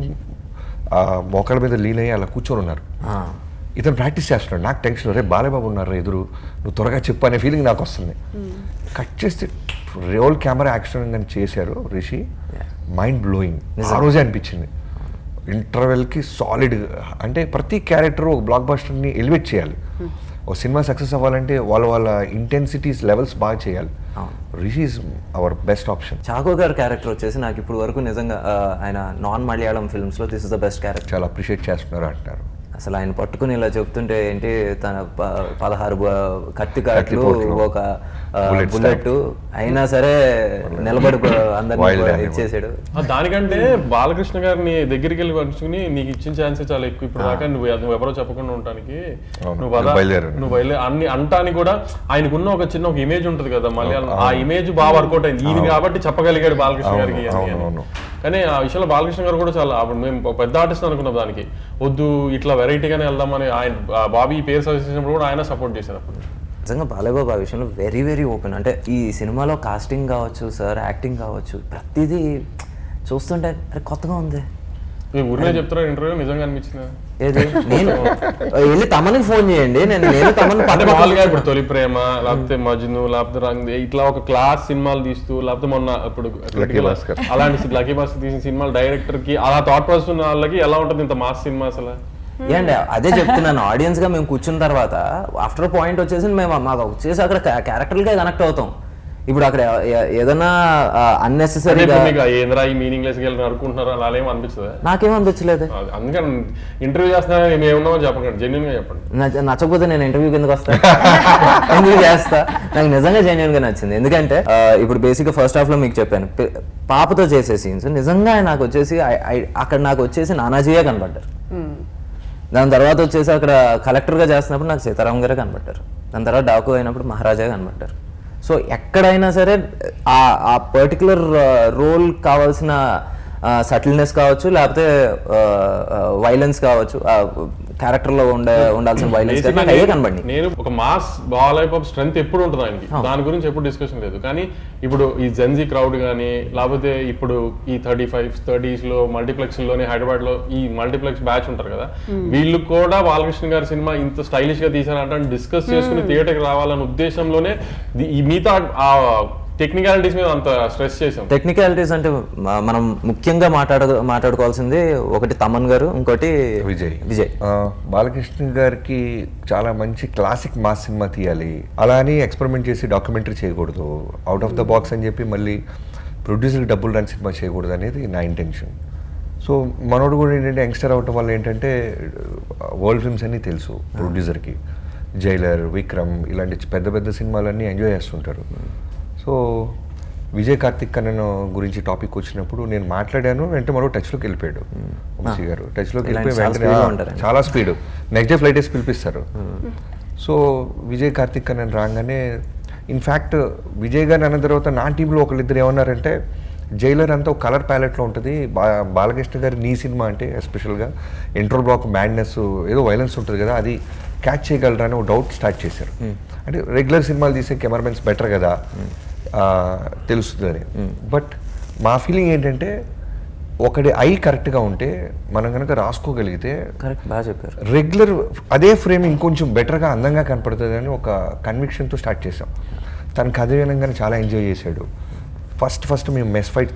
మోకాళ్ళ మీద లీన్ అయ్యి అలా కూర్చొని ఉన్నారు, ఇతను ప్రాక్టీస్ చేస్తున్నాడు. నాకు టెన్షన్, రే బాలయ్యబాబు ఉన్నారు ఎదురు, నువ్వు త్వరగా చెప్పు అనే ఫీలింగ్ నాకు వస్తుంది. కట్ చేస్తే రోల్ కెమెరా యాక్షన్ అని చేశారు రిషి, మైండ్ బ్లోయింగ్. ఆ రోజే అనిపించింది ఇంటర్వెల్కి సాలిడ్. అంటే ప్రతి క్యారెక్టర్ ఒక బ్లాక్ బస్టర్ని ఎలివేట్ చేయాలి. ఒక సినిమా సక్సెస్ అవ్వాలంటే వాళ్ళ ఇంటెన్సిటీస్ లెవెల్స్ బాగా చేయాలి. Rishi is our best option. Chacko గారి క్యారెక్టర్ వచ్చేసి నాకు ఇప్పుడు వరకు నిజంగా ఆయన నాన్ మలయాళం ఫిల్మ్స్ లో this is the best character. చాలా అప్రిషియేట్ చేస్తున్నారు అంటారు. అసలు ఆయన పట్టుకుని ఇలా చెప్తుంటే ఏంటి, తన 16 కత్తి కాట్లు, ఒక బుల్లెట్ అయినా సరే నిలబడి అందరినీ ఇచ్చేసాడు. దానికంటే బాలకృష్ణ గారిని దగ్గరికి వెళ్ళి పరుచుకుని నీకు ఇచ్చిన ఛాన్సే చాలా ఎక్కువ. ఇప్పుడు దాకా నువ్వు ఎవరో చెప్పకుండా ఉండటానికి నువ్వు బయలుదేరి అన్ని అంటానికి కూడా ఆయనకున్న ఒక చిన్న ఒక ఇమేజ్ ఉంటుంది కదా మలయాళం, ఆ ఇమేజ్ బాగా వర్కౌట్ అయింది ఈయన కాబట్టి చెప్పగలిగాడు బాలకృష్ణ గారికి. కానీ ఆ విషయంలో బాలకృష్ణ గారు కూడా చాలా, అప్పుడు మేము పెద్ద ఆర్టిస్ట్ అనుకున్నాం, దానికి వద్దు ఇట్లా వెరైటీగానే వెళ్దామని ఆయన బాబీ పేరు సజెస్ట్ చేసినప్పుడు కూడా ఆయన సపోర్ట్ చేశారు. అప్పుడు నిజంగా బాలయ్యబాబు ఆ విషయంలో వెరీ వెరీ ఓపెన్. అంటే ఈ సినిమాలో కాస్టింగ్ కావచ్చు సార్, యాక్టింగ్ కావచ్చు, ప్రతిదీ చూస్తుంటే కొత్తగా ఉంది. ఊరినే చెప్తారా ఇంటర్వ్యూ నిజంగా అనిపించింది. ఏది నేను వెళ్ళి తమని ఫోన్ చేయండి, నేను తమని మామూలుగా ఇప్పుడు తొలి ప్రేమ లేకపోతే మజ్ను లేకపోతే రంగ్ ఇట్లా ఒక క్లాస్ సినిమాలు తీస్తూ, లేకపోతే మొన్న ఇప్పుడు అలాంటి లక్కీ భాస్కర్ తీసిన సినిమాలు డైరెక్టర్ కి అలా థాట్ ప్రాసెస్ ఉన్న వాళ్ళకి ఎలా ఉంటుంది ఇంత మాస్ సినిమా అసలు? ఏంటి అదే చెప్తున్నాను, ఆడియన్స్ గా మేము కూర్చున్న తర్వాత ఆఫ్టర్ పాయింట్ వచ్చేసి మేము మాకు వచ్చేసి అక్కడ క్యారెక్టర్లకే కనెక్ట్ అవుతాం. ఇప్పుడు అక్కడ ఏదైనా అంటే అన్నెసెసరీగా ఇప్పుడు మీకు ఏంద్రా ఈ మీనింగ్లెస్ వెళ్ళి అనుకుంటున్నారా అలా ఏమో అనిపిస్తుంది. నాకేం అనిపించలేదు. అందుకని ఇంటర్వ్యూ చేస్తున్నా మేము ఏమున్నామో చెప్పండి, జెన్యున్ గా చెప్పండి. నచ్చకపోతే నేను ఇంటర్వ్యూకి ఎందుకు వస్తా, ఎందుకు చేస్తా? నాకు నిజంగా జెన్యున్ గా నచ్చింది. ఎందుకంటే ఇప్పుడు బేసిక్గా ఫస్ట్ హాఫ్ లో మీకు చెప్పాను, పాపతో చేసే సీన్స్ నిజంగా నాకు వచ్చేసి అక్కడ నాకు వచ్చేసి నానాజీయే కనబడ్డారు. దాని తర్వాత వచ్చేసి అక్కడ కలెక్టర్గా చేస్తున్నప్పుడు నాకు సీతారాం గారే కనబడ్డారు. దాని తర్వాత డాకు అయినప్పుడు మహారాజా కనబడ్డారు. సో ఎక్కడైనా సరే ఆ పర్టికులర్ రోల్ కావాల్సిన సటిల్నెస్ కావచ్చు, లేకపోతే వైలెన్స్ కావచ్చు, క్యారెక్టర్లో ఉండాల్సిన వైలెన్స్ అయ్యే కనబడి. నేను ఒక మాస్ బాలైప్ ఆఫ్ స్ట్రెంత్ ఎప్పుడు ఉంటుంది ఆయనకి, దాని గురించి ఎప్పుడు డిస్కషన్ లేదు. కానీ ఇప్పుడు ఈ జెన్జీ క్రౌడ్ కానీ, లేకపోతే ఇప్పుడు ఈ 35s 30s లో మల్టీప్లెక్స్ లోనే హైదరాబాద్ లో ఈ మల్టీప్లెక్స్ బ్యాచ్ ఉంటారు కదా, వీళ్ళు కూడా బాలకృష్ణ గారి సినిమా ఇంత స్టైలిష్ గా తీసారంటే డిస్కస్ చేసుకుని థియేటర్కి రావాలనే ఉద్దేశంలోనే ఈ మిగతా టెక్నికాలిటీస్ మీద అంత స్ట్రెస్ చేసాం. టెక్నికాలిటీస్ అంటే మనం ముఖ్యంగా మాట్లాడుకోవాల్సింది ఒకటి తమన్ గారు, ఇంకోటి విజయ్. బాలకృష్ణ గారికి చాలా మంచి క్లాసిక్ మాస్ సినిమా తీయాలి, అలా అని ఎక్స్పెరిమెంట్ చేసి డాక్యుమెంటరీ చేయకూడదు, అవుట్ ఆఫ్ ద బాక్స్ అని చెప్పి మళ్ళీ ప్రొడ్యూసర్కి డబ్బులు రాని సినిమా చేయకూడదు అనేది నా ఇంటెన్షన్. సో మనోడు కూడా ఏంటంటే యంగ్స్టర్ అవటం వల్ల ఏంటంటే వరల్డ్ ఫిల్మ్స్ అన్నీ తెలుసు ప్రొడ్యూసర్కి, జైలర్, విక్రమ్ ఇలాంటి పెద్ద పెద్ద సినిమాలన్నీ ఎంజాయ్ చేస్తుంటారు. సో విజయ్ కార్తిక్ కన్నన్ గురించి టాపిక్ వచ్చినప్పుడు నేను మాట్లాడాను, వెంటనే మరో టచ్లోకి వెళ్ళిపోయాడు వంశీ గారు. టచ్లోకి వెళ్ళిపోయి వెంటనే చాలా స్పీడ్, నెక్స్ట్ డే ఫ్లైట్ వేసి పిలిపిస్తారు. సో విజయ్ కార్తిక్ కన్నన్ రాగానే, ఇన్ఫ్యాక్ట్ విజయ్ గారిని అన్న తర్వాత నా టీంలో ఒకళ్ళిద్దరు ఏమన్నారంటే, జైలర్ అంతా ఒక కలర్ ప్యాలెట్లో ఉంటుంది, బాలకృష్ణ గారి నీ సినిమా అంటే ఎస్పెషల్గా ఇంట్రో బ్లాక్ మ్యాడ్నెస్ ఏదో వైలెన్స్ ఉంటుంది కదా, అది క్యాచ్ చేయగలరా అని ఒక డౌట్ స్టార్ట్ చేశారు. అంటే రెగ్యులర్ సినిమాలు తీసే కెమెరామెన్స్ బెటర్ కదా తెలుస్తుందని. బట్ మా ఫీలింగ్ ఏంటంటే, ఒకటి ఐ కరెక్ట్గా ఉంటే మనం కనుక రాసుకోగలిగితే కరెక్ట్, బాగా చెప్పారు, రెగ్యులర్ అదే ఫ్రేమ్ ఇంకొంచెం బెటర్గా అందంగా కనపడుతుంది అని ఒక కన్విక్షన్తో స్టార్ట్ చేసాం. తనకు అదే విధంగానే చాలా ఎంజాయ్ చేశాడు. ఫస్ట్ మేము మెస్ ఫైట్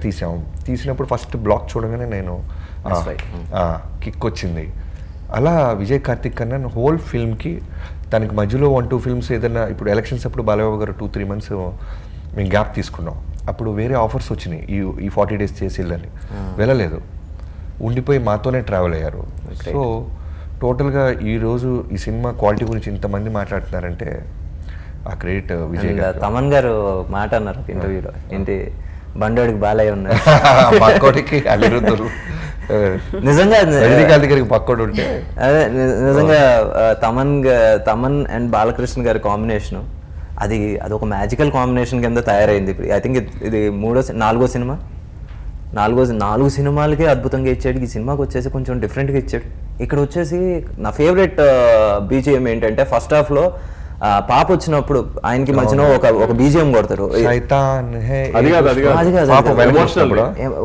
తీసినప్పుడు ఫస్ట్ బ్లాక్ చూడగానే నేను కిక్ వచ్చింది. అలా విజయ్ కార్తిక్ కన్నా హోల్ ఫిల్మ్కి తనకి మధ్యలో 1-2 ఫిల్మ్స్ ఏదైనా, ఇప్పుడు ఎలక్షన్స్ అప్పుడు బాలబాబు గారు 2-3 months మేము గ్యాప్ తీసుకున్నాం. అప్పుడు వేరే ఆఫర్స్ వచ్చినాయి, ఈ 40 days చేసి వెళ్ళని, వెళ్ళలేదు, ఉండిపోయి మాతోనే ట్రావెల్ అయ్యారు. సో టోటల్గా ఈరోజు ఈ సినిమా క్వాలిటీ గురించి ఇంతమంది మాట్లాడుతున్నారంటే ఆ క్రెడిట్ విజయ్ గారు. తమన్ గారు మాట అన్నారు ఇంటర్వ్యూలో, ఏంటి బండోడికి బాలయ్య ఉన్నారు, పక్కోడికి అల్లిరుద్దురు, నిజంగా దగ్గరికి పక్కోడు ఉంటే అదే నిజంగా తమన్ అండ్ బాలకృష్ణ గారి కాంబినేషన్ అది ఒక మ్యాజికల్ కాంబినేషన్ కింద తయారైంది. ఐ థింక్ ఇది 4వ సినిమా, 4 సినిమాలకే అద్భుతంగా ఇచ్చాడు. ఈ సినిమాకి వచ్చేసి కొంచెం డిఫరెంట్గా ఇచ్చాడు. ఇక్కడ వచ్చేసి నా ఫేవరెట్ బీజిఎం ఏంటంటే, ఫస్ట్ హాఫ్లో పాప వచ్చినప్పుడు ఆయనకి మధ్యన ఒక బీజిఎం కొడతారు,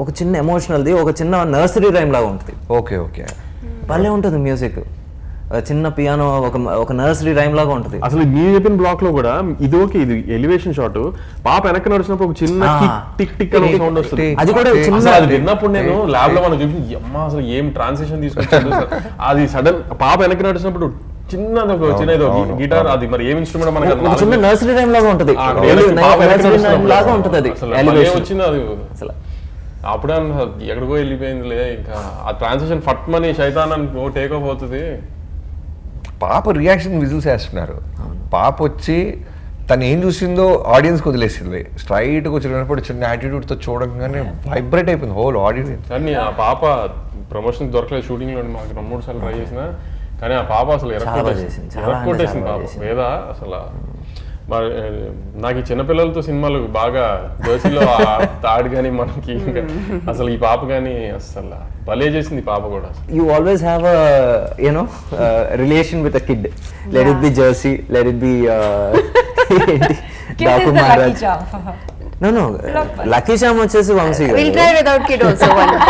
ఒక చిన్న ఎమోషనల్ది, ఒక చిన్న నర్సరీ రైమ్ లాగా ఉంటుంది. ఓకే భలే ఉంటుంది మ్యూజిక్, చిన్న పియానో, ఒక నర్సరీ రైమ్ లాగా ఉంటుంది. అసలు మీరు చెప్పిన బ్లాక్ లో కూడా ఇది ఎలివేషన్ షాట్, పాప వెనక్కి నడిచినప్పుడు ఒక చిన్న టిక్ టిక్ అని సౌండ్ వస్తుంది. అది కూడా అది విన్నప్పుడు నేను ల్యాబ్ లో మనం చూసి అమ్మా అసలు ఏం ట్రాన్సిషన్ తీసుకొచ్చాడు. అది సడన్ పాప వెనక్కి నడిచినప్పుడు చిన్న గిటార్, అది మరి ఏం ఇన్స్ట్రుమెంట్ మనకి చిన్న నర్సరీ రైమ్ లాగా ఉంటుంది, లాగా ఉంటుంది. అది వచ్చింది, అది అసలు అప్పుడే ఎక్కడికో వెళ్ళిపోయిందిలే. ఇంకా ఆ ట్రాన్సిషన్ ఫట్ మనీ శైతాన్ అని టేక్ ఆఫ్ అవుతుంది. పాప రియాక్షన్ విజువల్స్ వేస్తున్నారు. పాప వచ్చి తను ఏం చూసిందో ఆడియన్స్కి వదిలేసింది, స్ట్రైట్గా వచ్చినప్పుడు చిన్న యాటిట్యూడ్తో చూడగానే వైబ్రేట్ అయిపోయింది హోల్ ఆడియన్స్. కానీ ఆ పాప ప్రమోషన్ దొరకలేదు, షూటింగ్లో మాకు 2-3 సార్లు ట్రై చేసిన, కానీ ఆ పాప అసలు ఎరక్కొట్టేసింది పాప మీద. అసలు మరి నాకు ఈ చిన్నపిల్లలతో సినిమాలు బాగా దోశలో తాడు కానీ మనకి అసలు ఈ పాప కానీ అసలు భలే చేసింది పాప కూడా. You always have relation with a kid, let it be Jersey, let it be Daaku Maharaj. No, Lucky Charm వచ్చేసి వంశీ గారు. We'll try without kid also.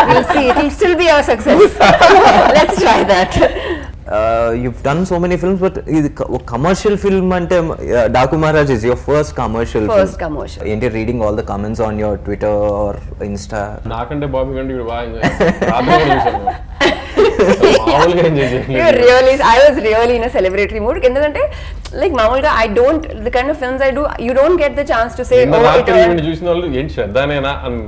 We'll see. It will still be our success. Let's try that. You've done so many films, but ఇది ఒక commercial film అంటే Daaku Maharaj is your first commercial First commercial. ఏంటి reading all the comments on your Twitter or Insta? నాకంటే బాబీ కంటే బాగా enjoy మామూలుగా enjoy I was really in a celebratory mood. ఎందుకంటే like మామూలుగా I don't, the kind of films I do, you don't get the chance to say, oh, it event చూసిన వాళ్ళు ఏంటి శ్రద్ధనేనా అని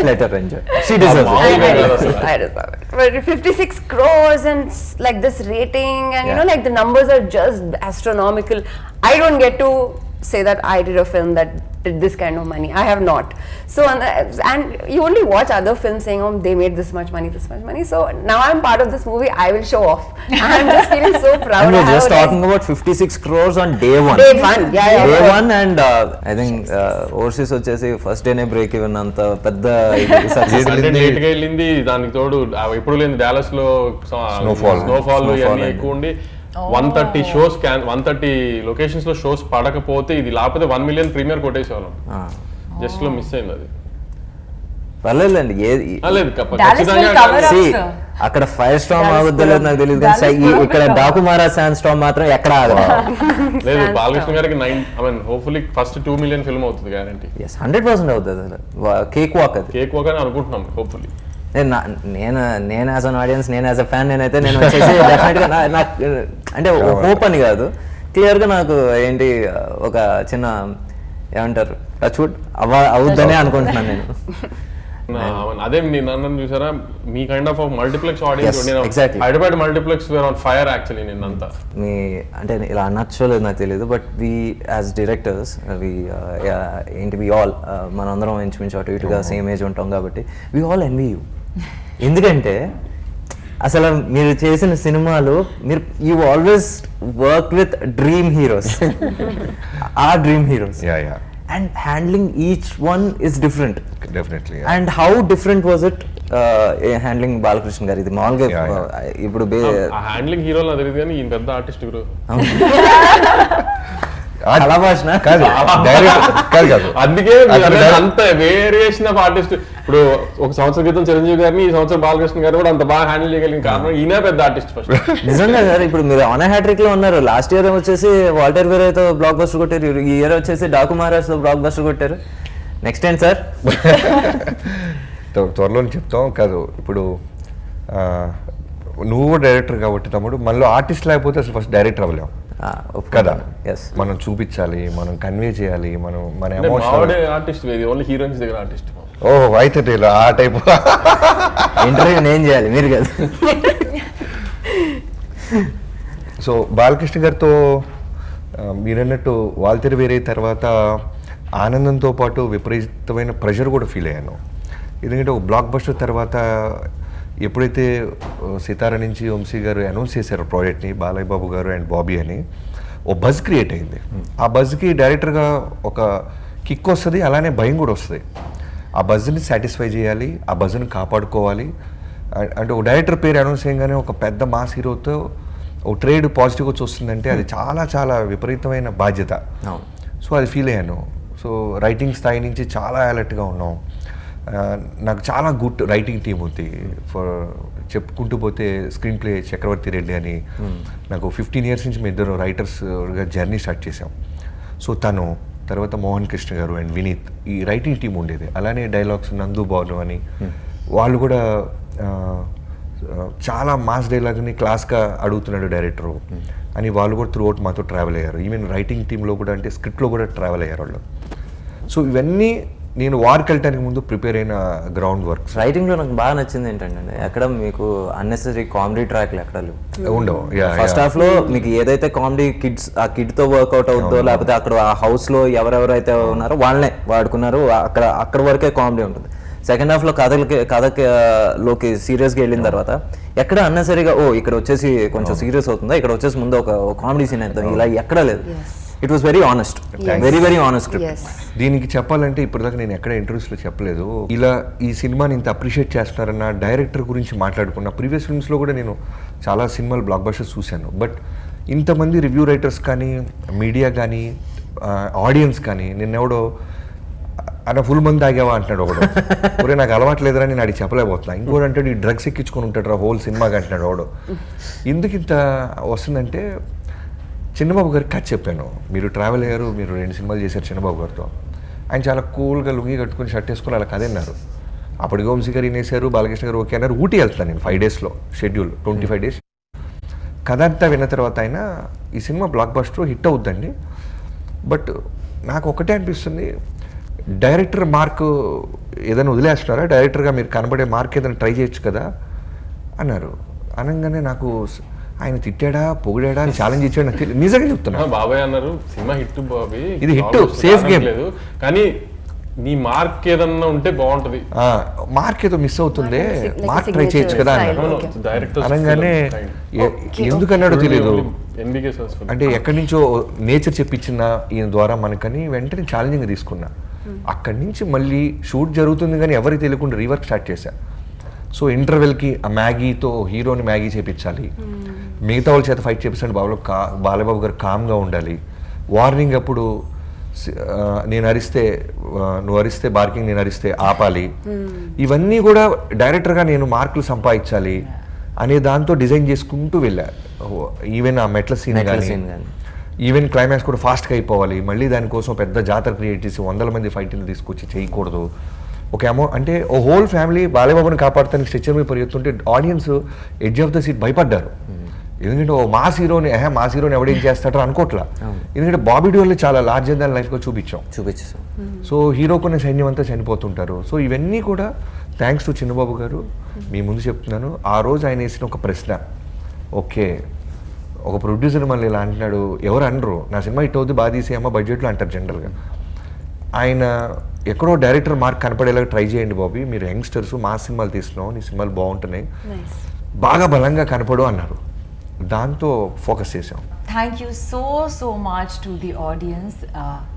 Let her enjoy. She deserves it. I deserve it. But 56 crores and like this rating, and you know, like the numbers are just astronomical. I don't get to say that I did a film that did this kind of money. I have not. So and you only watch other films saying, oh, they made this much money, this much money. So now I'm part of this movie. I will show off. I'm just feeling so proud. And we're just talking about 56 crores on day one. Day one, yeah. Day one, and I think overseas వచ్చేసి first డేనే break even అంత పెద్ద success అంటే late గా వెళ్ళింది. దానికి తోడు ఎప్పుడు లేని డాలస్ లో స్నోఫాల్ ఇవన్నీ ఎక్కువ ఉండి 130 షోస్ 130 లొకేషన్స్ లో షోస్ పడకపోతే ఇది లేకపోతే 1 మిలియన్ ప్రీమియర్ కొట్టేసేవాళ్ళం. జస్ట్ లో మిస్ అయింది అది. పర్లేదండి లేదు Dallas will cover up, sir. అక్కడ ఫైర్ స్టామ్ ఆగుద్దో లేదు నాకు తెలియదు కానీ ఇక్కడ డాకుమారా శాండ్ స్టామ్ మాత్రం ఎక్కడ ఆగదు. లేదు బాలకృష్ణ గారికి 9 I mean hopefully first 2 million film అవుతుంది గ్యారంటీ. 100% అవుతుంది అసలు. కేక్ వాక్ అది. కేక్ వాక్ అని అనుకుంటున్నాం హోప్ఫుల్లీ. నేను యాజ్ అన్ ఆడియన్స్, నేను యాజ్ అ ఫ్యాన్ నేనైతే నేను వచ్చేసి డెఫినెట్గా నాకు అంటే హోప్ అని కాదు, క్లియర్గా నాకు ఏంటి ఒక చిన్న ఏమంటారు టచ్వుడ్ అవుద్దనే అనుకుంటున్నాను నేను. అదే నన్ను చూసారా మీ kind of multiplex audience exactly. Hyderabad multiplex were on fire actually నిన్నంతా. మీ అంటే ఇలా అనొచ్చో లేదు నాకు తెలియదు, బట్ వి యాజ్ డైరెక్టర్స్ ఏంటి వి ఆల్ మనందరం ఇంచుమించు అటు ఇటుగా సేమ్ ఏజ్ ఉంటాం కాబట్టి వి ఆల్ ఎన్వీ యూ. ఎందుకంటే అసలు మీరు చేసిన సినిమాలు మీరు you always work with dream heroes, ఆ dream heroes, and handling each one is different. Definitely. Yeah. And how different was it handling Balakrishna గారు? ఇది మామూలుగా ఇప్పుడు హ్యాండ్లింగ్ హీరోలు తెలియదు కానీ ఈయన పెద్ద ఆర్టిస్ట్ గురు. అలా భాషణ కాదు, అందుకే అంత వేరియేషన్ ఆఫ్ ఆర్టిస్ట్. ఇప్పుడు ఒక సంవత్సరం క్రితం చిరంజీవి గారిని ఈ సంవత్సరం బాలకృష్ణ గారు కూడా అంత బాగా హ్యాండిల్ చేయగలిగిన కారణం ఈయన పెద్ద ఆర్టిస్ట్ ఫస్ట్. నిజంగా సార్, ఇప్పుడు మీరు ఆన్ హ్యాట్రిక్ లో ఉన్నారు. లాస్ట్ ఇయర్ వచ్చేసి వాల్టర్ వేరేతో బ్లాక్ బస్టర్ కొట్టారు, ఈ ఇయర్ వచ్చేసి డాకు మహారాజ్ తో బ్లాక్ బస్టర్ కొట్టారు. నెక్స్ట్ ఏంటి సార్? త్వరలో చెప్తాం కాదు. ఇప్పుడు నువ్వు డైరెక్టర్ కాబట్టి తమ్ముడు, మనలో ఆర్టిస్ట్ లేకపోతే అసలు ఫస్ట్ డైరెక్టర్ అవ్వలేము కదా. మనం చూపించాలి, మనం కన్వే చేయాలి, మనం మన ఎమోషన్. ఆర్టిస్ట్ ఓన్లీ హీరోయిన్స్ దగ్గర ఆర్టిస్ట్. ఓహో అయితే ఆ టైప్ ఇంటర్వ్యూ నేను చేయాలి, మీరు కాదు. సో బాలకృష్ణ గారితో మీరన్నట్టు వాల్తెర వేరే తర్వాత ఆనందంతో పాటు విపరీతమైన ప్రెషర్ కూడా ఫీల్ అయ్యాను. ఎందుకంటే ఒక బ్లాక్ బస్టర్ తర్వాత ఎప్పుడైతే సితార నుంచి వంశీ గారు అనౌన్స్ చేశారు ప్రాజెక్ట్ని, బాలయ్య బాబు గారు అండ్ బాబీ అని, ఓ బజ్ క్రియేట్ అయింది. ఆ బజ్కి డైరెక్టర్గా ఒక కిక్ వస్తుంది, అలానే భయం కూడా వస్తుంది. ఆ బజ్ని సాటిస్ఫై చేయాలి, ఆ బజ్ని కాపాడుకోవాలి. అంటే ఒక డైరెక్టర్ పేరు అనౌన్స్ చేయగానే ఒక పెద్ద మాస్ హీరోతో ఓ ట్రేడ్ పాజిటివ్గా చూస్తుందంటే అది చాలా చాలా విపరీతమైన బాధ్యత. సో అది ఫీల్ అయ్యాను. సో రైటింగ్ స్థాయి నుంచి చాలా అలర్ట్గా ఉన్నాం. నాకు చాలా గుడ్ రైటింగ్ టీం ఉంది. ఫర్ చెప్పుకుంటూ పోతే స్క్రీన్ ప్లే చక్రవర్తి రెడ్డి అని, నాకు 15 years నుంచి మేము ఇద్దరు రైటర్స్గా జర్నీ స్టార్ట్ చేసాం. సో తను తర్వాత మోహన్ కృష్ణ గారు అండ్ వినీత్, ఈ రైటింగ్ టీం ఉండేది. అలానే డైలాగ్స్ నందు బాను అని, వాళ్ళు కూడా చాలా మాస్ డైలాగ్ని క్లాస్గా అడుగుతున్నాడు డైరెక్టరు అని వాళ్ళు కూడా త్రూ అవుట్ మాతో ట్రావెల్ అయ్యారు. ఈవెన్ రైటింగ్ టీంలో కూడా, అంటే స్క్రిప్ట్లో కూడా ట్రావెల్ అయ్యారు వాళ్ళు. సో ఇవన్నీ నేను వార్కి వెళ్ళటానికి ముందు ప్రిపేర్ అయిన గ్రౌండ్ వర్క్. రైటింగ్లో నాకు బాగా నచ్చింది ఏంటంటే ఎక్కడ మీకు అన్నెసరీ కామెడీ ట్రాక్లు ఎక్కడ ఉండవు. ఫస్ట్ హాఫ్ లో మీకు ఏదైతే కామెడీ ఆ కిడ్ తో వర్కౌట్ అవుతుందో, లేకపోతే అక్కడ ఆ హౌస్ లో ఎవరెవరైతే ఉన్నారో వాళ్ళనే వాడుకున్నారు, అక్కడ వరకే కామెడీ ఉంటుంది. సెకండ్ హాఫ్ లో కథలోకి సీరియస్ గా వెళ్ళిన తర్వాత ఎక్కడ అన్నెసరీగా ఇక్కడ వచ్చేసి కొంచెం సీరియస్ అవుతుందా, ఇక్కడ వచ్చేసి ముందు ఒక కామెడీ సీన్ అవుతుంది, ఇలా ఎక్కడ లేదు. It was very honest, very honest script. దీనికి చెప్పాలంటే ఇప్పటిదాకా నేను ఎక్కడ ఇంటర్వ్యూస్లో చెప్పలేదు, ఇలా ఈ సినిమాని ఇంత అప్రిషియేట్ చేస్తున్నారన్న డైరెక్టర్ గురించి మాట్లాడుకున్న. ప్రీవియస్ ఫిల్మ్స్లో కూడా నేను చాలా సినిమాలు బ్లాక్ బస్టర్స్ చూశాను, బట్ ఇంతమంది రివ్యూ రైటర్స్ కానీ, మీడియా కానీ, ఆడియన్స్ కానీ, నిన్నెవడో అన్న ఫుల్ మంది తాగావా అంటున్నాడు ఒకడు. ఒరే నాకు అలవాట్లేదురా నేను అడిగి చెప్పలేకపోతున్నా. ఇంకోటి అంటే ఈ డ్రగ్స్ ఎక్కించుకొని ఉంటాడు రా హోల్ సినిమాకి అంటున్నాడు ఒకడు. ఎందుకు ఇంత వస్తుందంటే చిన్నబాబు గారికి కథ చెప్పాను. మీరు ట్రావెల్ అయ్యారు, మీరు 2 సినిమాలు చేశారు చిన్నబాబు గారితో. ఆయన చాలా కూల్గా లుంగి కట్టుకుని షర్ట్ వేసుకుని అలా కథ అన్నారు. అప్పటికి వంశీ గారు వినేశారు, బాలకృష్ణ గారు ఓకే అన్నారు. ఊటీ వెళ్తాను నేను 5 డేస్లో షెడ్యూల్ 25 డేస్. కథ అంతా విన్న తర్వాత అయినా ఈ సినిమా బ్లాక్ బస్టర్ హిట్ అవుద్దండి. బట్ నాకు ఒకటే అనిపిస్తుంది, డైరెక్టర్ మార్క్ ఏదైనా వదిలేస్తున్నారా, డైరెక్టర్గా మీరు కనబడే మార్క్ ఏదైనా ట్రై చేయొచ్చు కదా అన్నారు. అనగానే నాకు ఆయన తిట్టాడా పొగిడాడా ఛాలెంజ్ ఇచ్చాడు నాకు తెలియదు, నిజంగా చెప్తున్నా. బాబాయ్ అన్నారు సినిమా హిట్ బాబీ, ఇది hit, safe game. లేదు కానీ నీ మార్క్ ఏదన్నా ఉంటే బాగుంటది, మార్క్ ఏదో మిస్ అవుతుంది, Like a మార్క్ ట్రై చేయొచ్చు కదా signature అన్నారు. style. డైరెక్టర్ అనగానే ఎందుకన్నాడో తెలియదు, ఎన్బికే సస్పెన్స్ అంటే ఎక్కడి నుంచో నేచర్ చెప్పించిన ఈయన ద్వారా మనకని వెంటనే ఛాలెంజింగ్ తీసుకున్నా. అక్కడి నుంచి మళ్ళీ షూట్ జరుగుతుంది కానీ ఎవరికి తెలియకుండా రీవర్క్ స్టార్ట్ చేశా. సో ఇంటర్వెల్కి ఆ మ్యాగీతో హీరోని మ్యాగీ చేపించాలి, మిగతా వాళ్ళ చేత ఫైట్ చేపిస్తాడు బాలబాబు గారు కామ్గా ఉండాలి. వార్నింగ్ అప్పుడు నేను అరిస్తే నువ్వు అరిస్తే బార్కింగ్, నేను అరిస్తే ఆపాలి. ఇవన్నీ కూడా డైరెక్టర్గా నేను మార్కులు సంపాదించాలి అనే దాంతో డిజైన్ చేసుకుంటూ వెళ్ళా. ఈవెన్ ఆ మెట్ల సీన్ కానీ ఈవెన్ క్లైమాక్స్ కూడా ఫాస్ట్గా అయిపోవాలి. మళ్ళీ దానికోసం పెద్ద జాతర క్రియేట్ చేసి 100 మంది ఫైటింగ్ తీసుకొచ్చి చేయకూడదు. ఒక అంటే ఓ హోల్ ఫ్యామిలీ బాలబాబుని కాపాడుతానికి స్ట్రెచ్చర్ మీద పరిగెత్తుంటే audience edge of the seat భయపడ్డారు. ఎందుకంటే ఓ మాస్ హీరోని ఎవడేం చేస్తాడో అనుకోవట్లా. ఎందుకంటే బాబీ డియోల్ని చాలా లార్జర్ దాన్ లైఫ్గా చూపించాం. సో హీరో కొన్ని సైన్యం అంతా చనిపోతుంటారు. సో ఇవన్నీ కూడా థ్యాంక్స్ టు చిన్నబాబు గారు. మీ ముందు చెప్తున్నాను, ఆ రోజు ఆయన వేసిన ఒక ప్రశ్న, ఓకే ఒక ప్రొడ్యూసర్ మళ్ళీ ఇలా అంటున్నాడు, ఎవరు అనరు నా సినిమా హిట్ అవుతుంది బాగా తీసేయమ్మా బడ్జెట్లో అంటారు జనరల్గా. ఆయన ఎక్కడో డైరెక్టర్ మార్క్ కనపడేలాగా ట్రై చేయండి బాబీ, మీరు యంగ్స్టర్స్ మా సినిమాలు తీస్తున్నావు, నీ సినిమాలు బాగుంటున్నాయి, బాగా బలంగా కనపడు అన్నారు. దాంతో ఫోకస్ చేసాం. Thank you so much to the audience,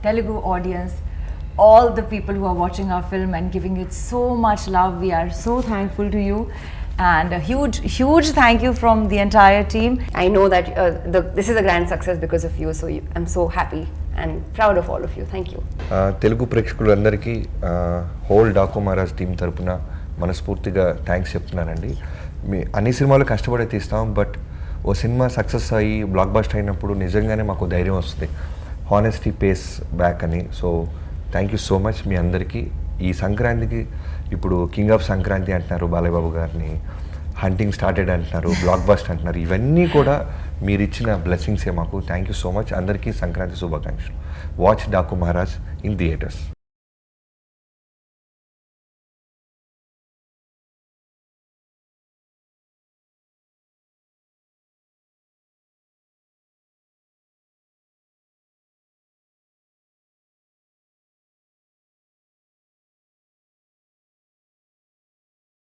Telugu audience, all the people who are watching our film and giving it so much love. We are so thankful to you, and a huge thank you from the entire team. I know that this is a grand success because of you, so I'm so happy and proud of all of you. Thank you. Telugu ప్రేక్షకులందరికీ whole Daaku Maharaj team తరపున మనస్ఫూర్తిగా thanks చెప్తున్నానండి. మీ అన్ని సినిమాలు కష్టపడే తీస్తాం, but ఓ సినిమా సక్సెస్ అయ్యి బ్లాక్ బస్టర్ అయినప్పుడు నిజంగానే మాకు ధైర్యం వస్తుంది, హానెస్టీ పేస్ బ్యాక్ అని. So thank you so much మీ అందరికీ. ఈ సంక్రాంతికి ఇప్పుడు కింగ్ ఆఫ్ సంక్రాంతి అంటున్నారు బాలయ్యబాబు గారిని, హంటింగ్ స్టార్టెడ్ అంటున్నారు, బ్లాక్ బస్టర్ అంటున్నారు. ఇవన్నీ కూడా మీరు ఇచ్చిన బ్లెస్సింగ్సే మాకు. Thank you so much. అందరికీ సంక్రాంతి శుభాకాంక్షలు. Watch Daaku Maharaj in theatres.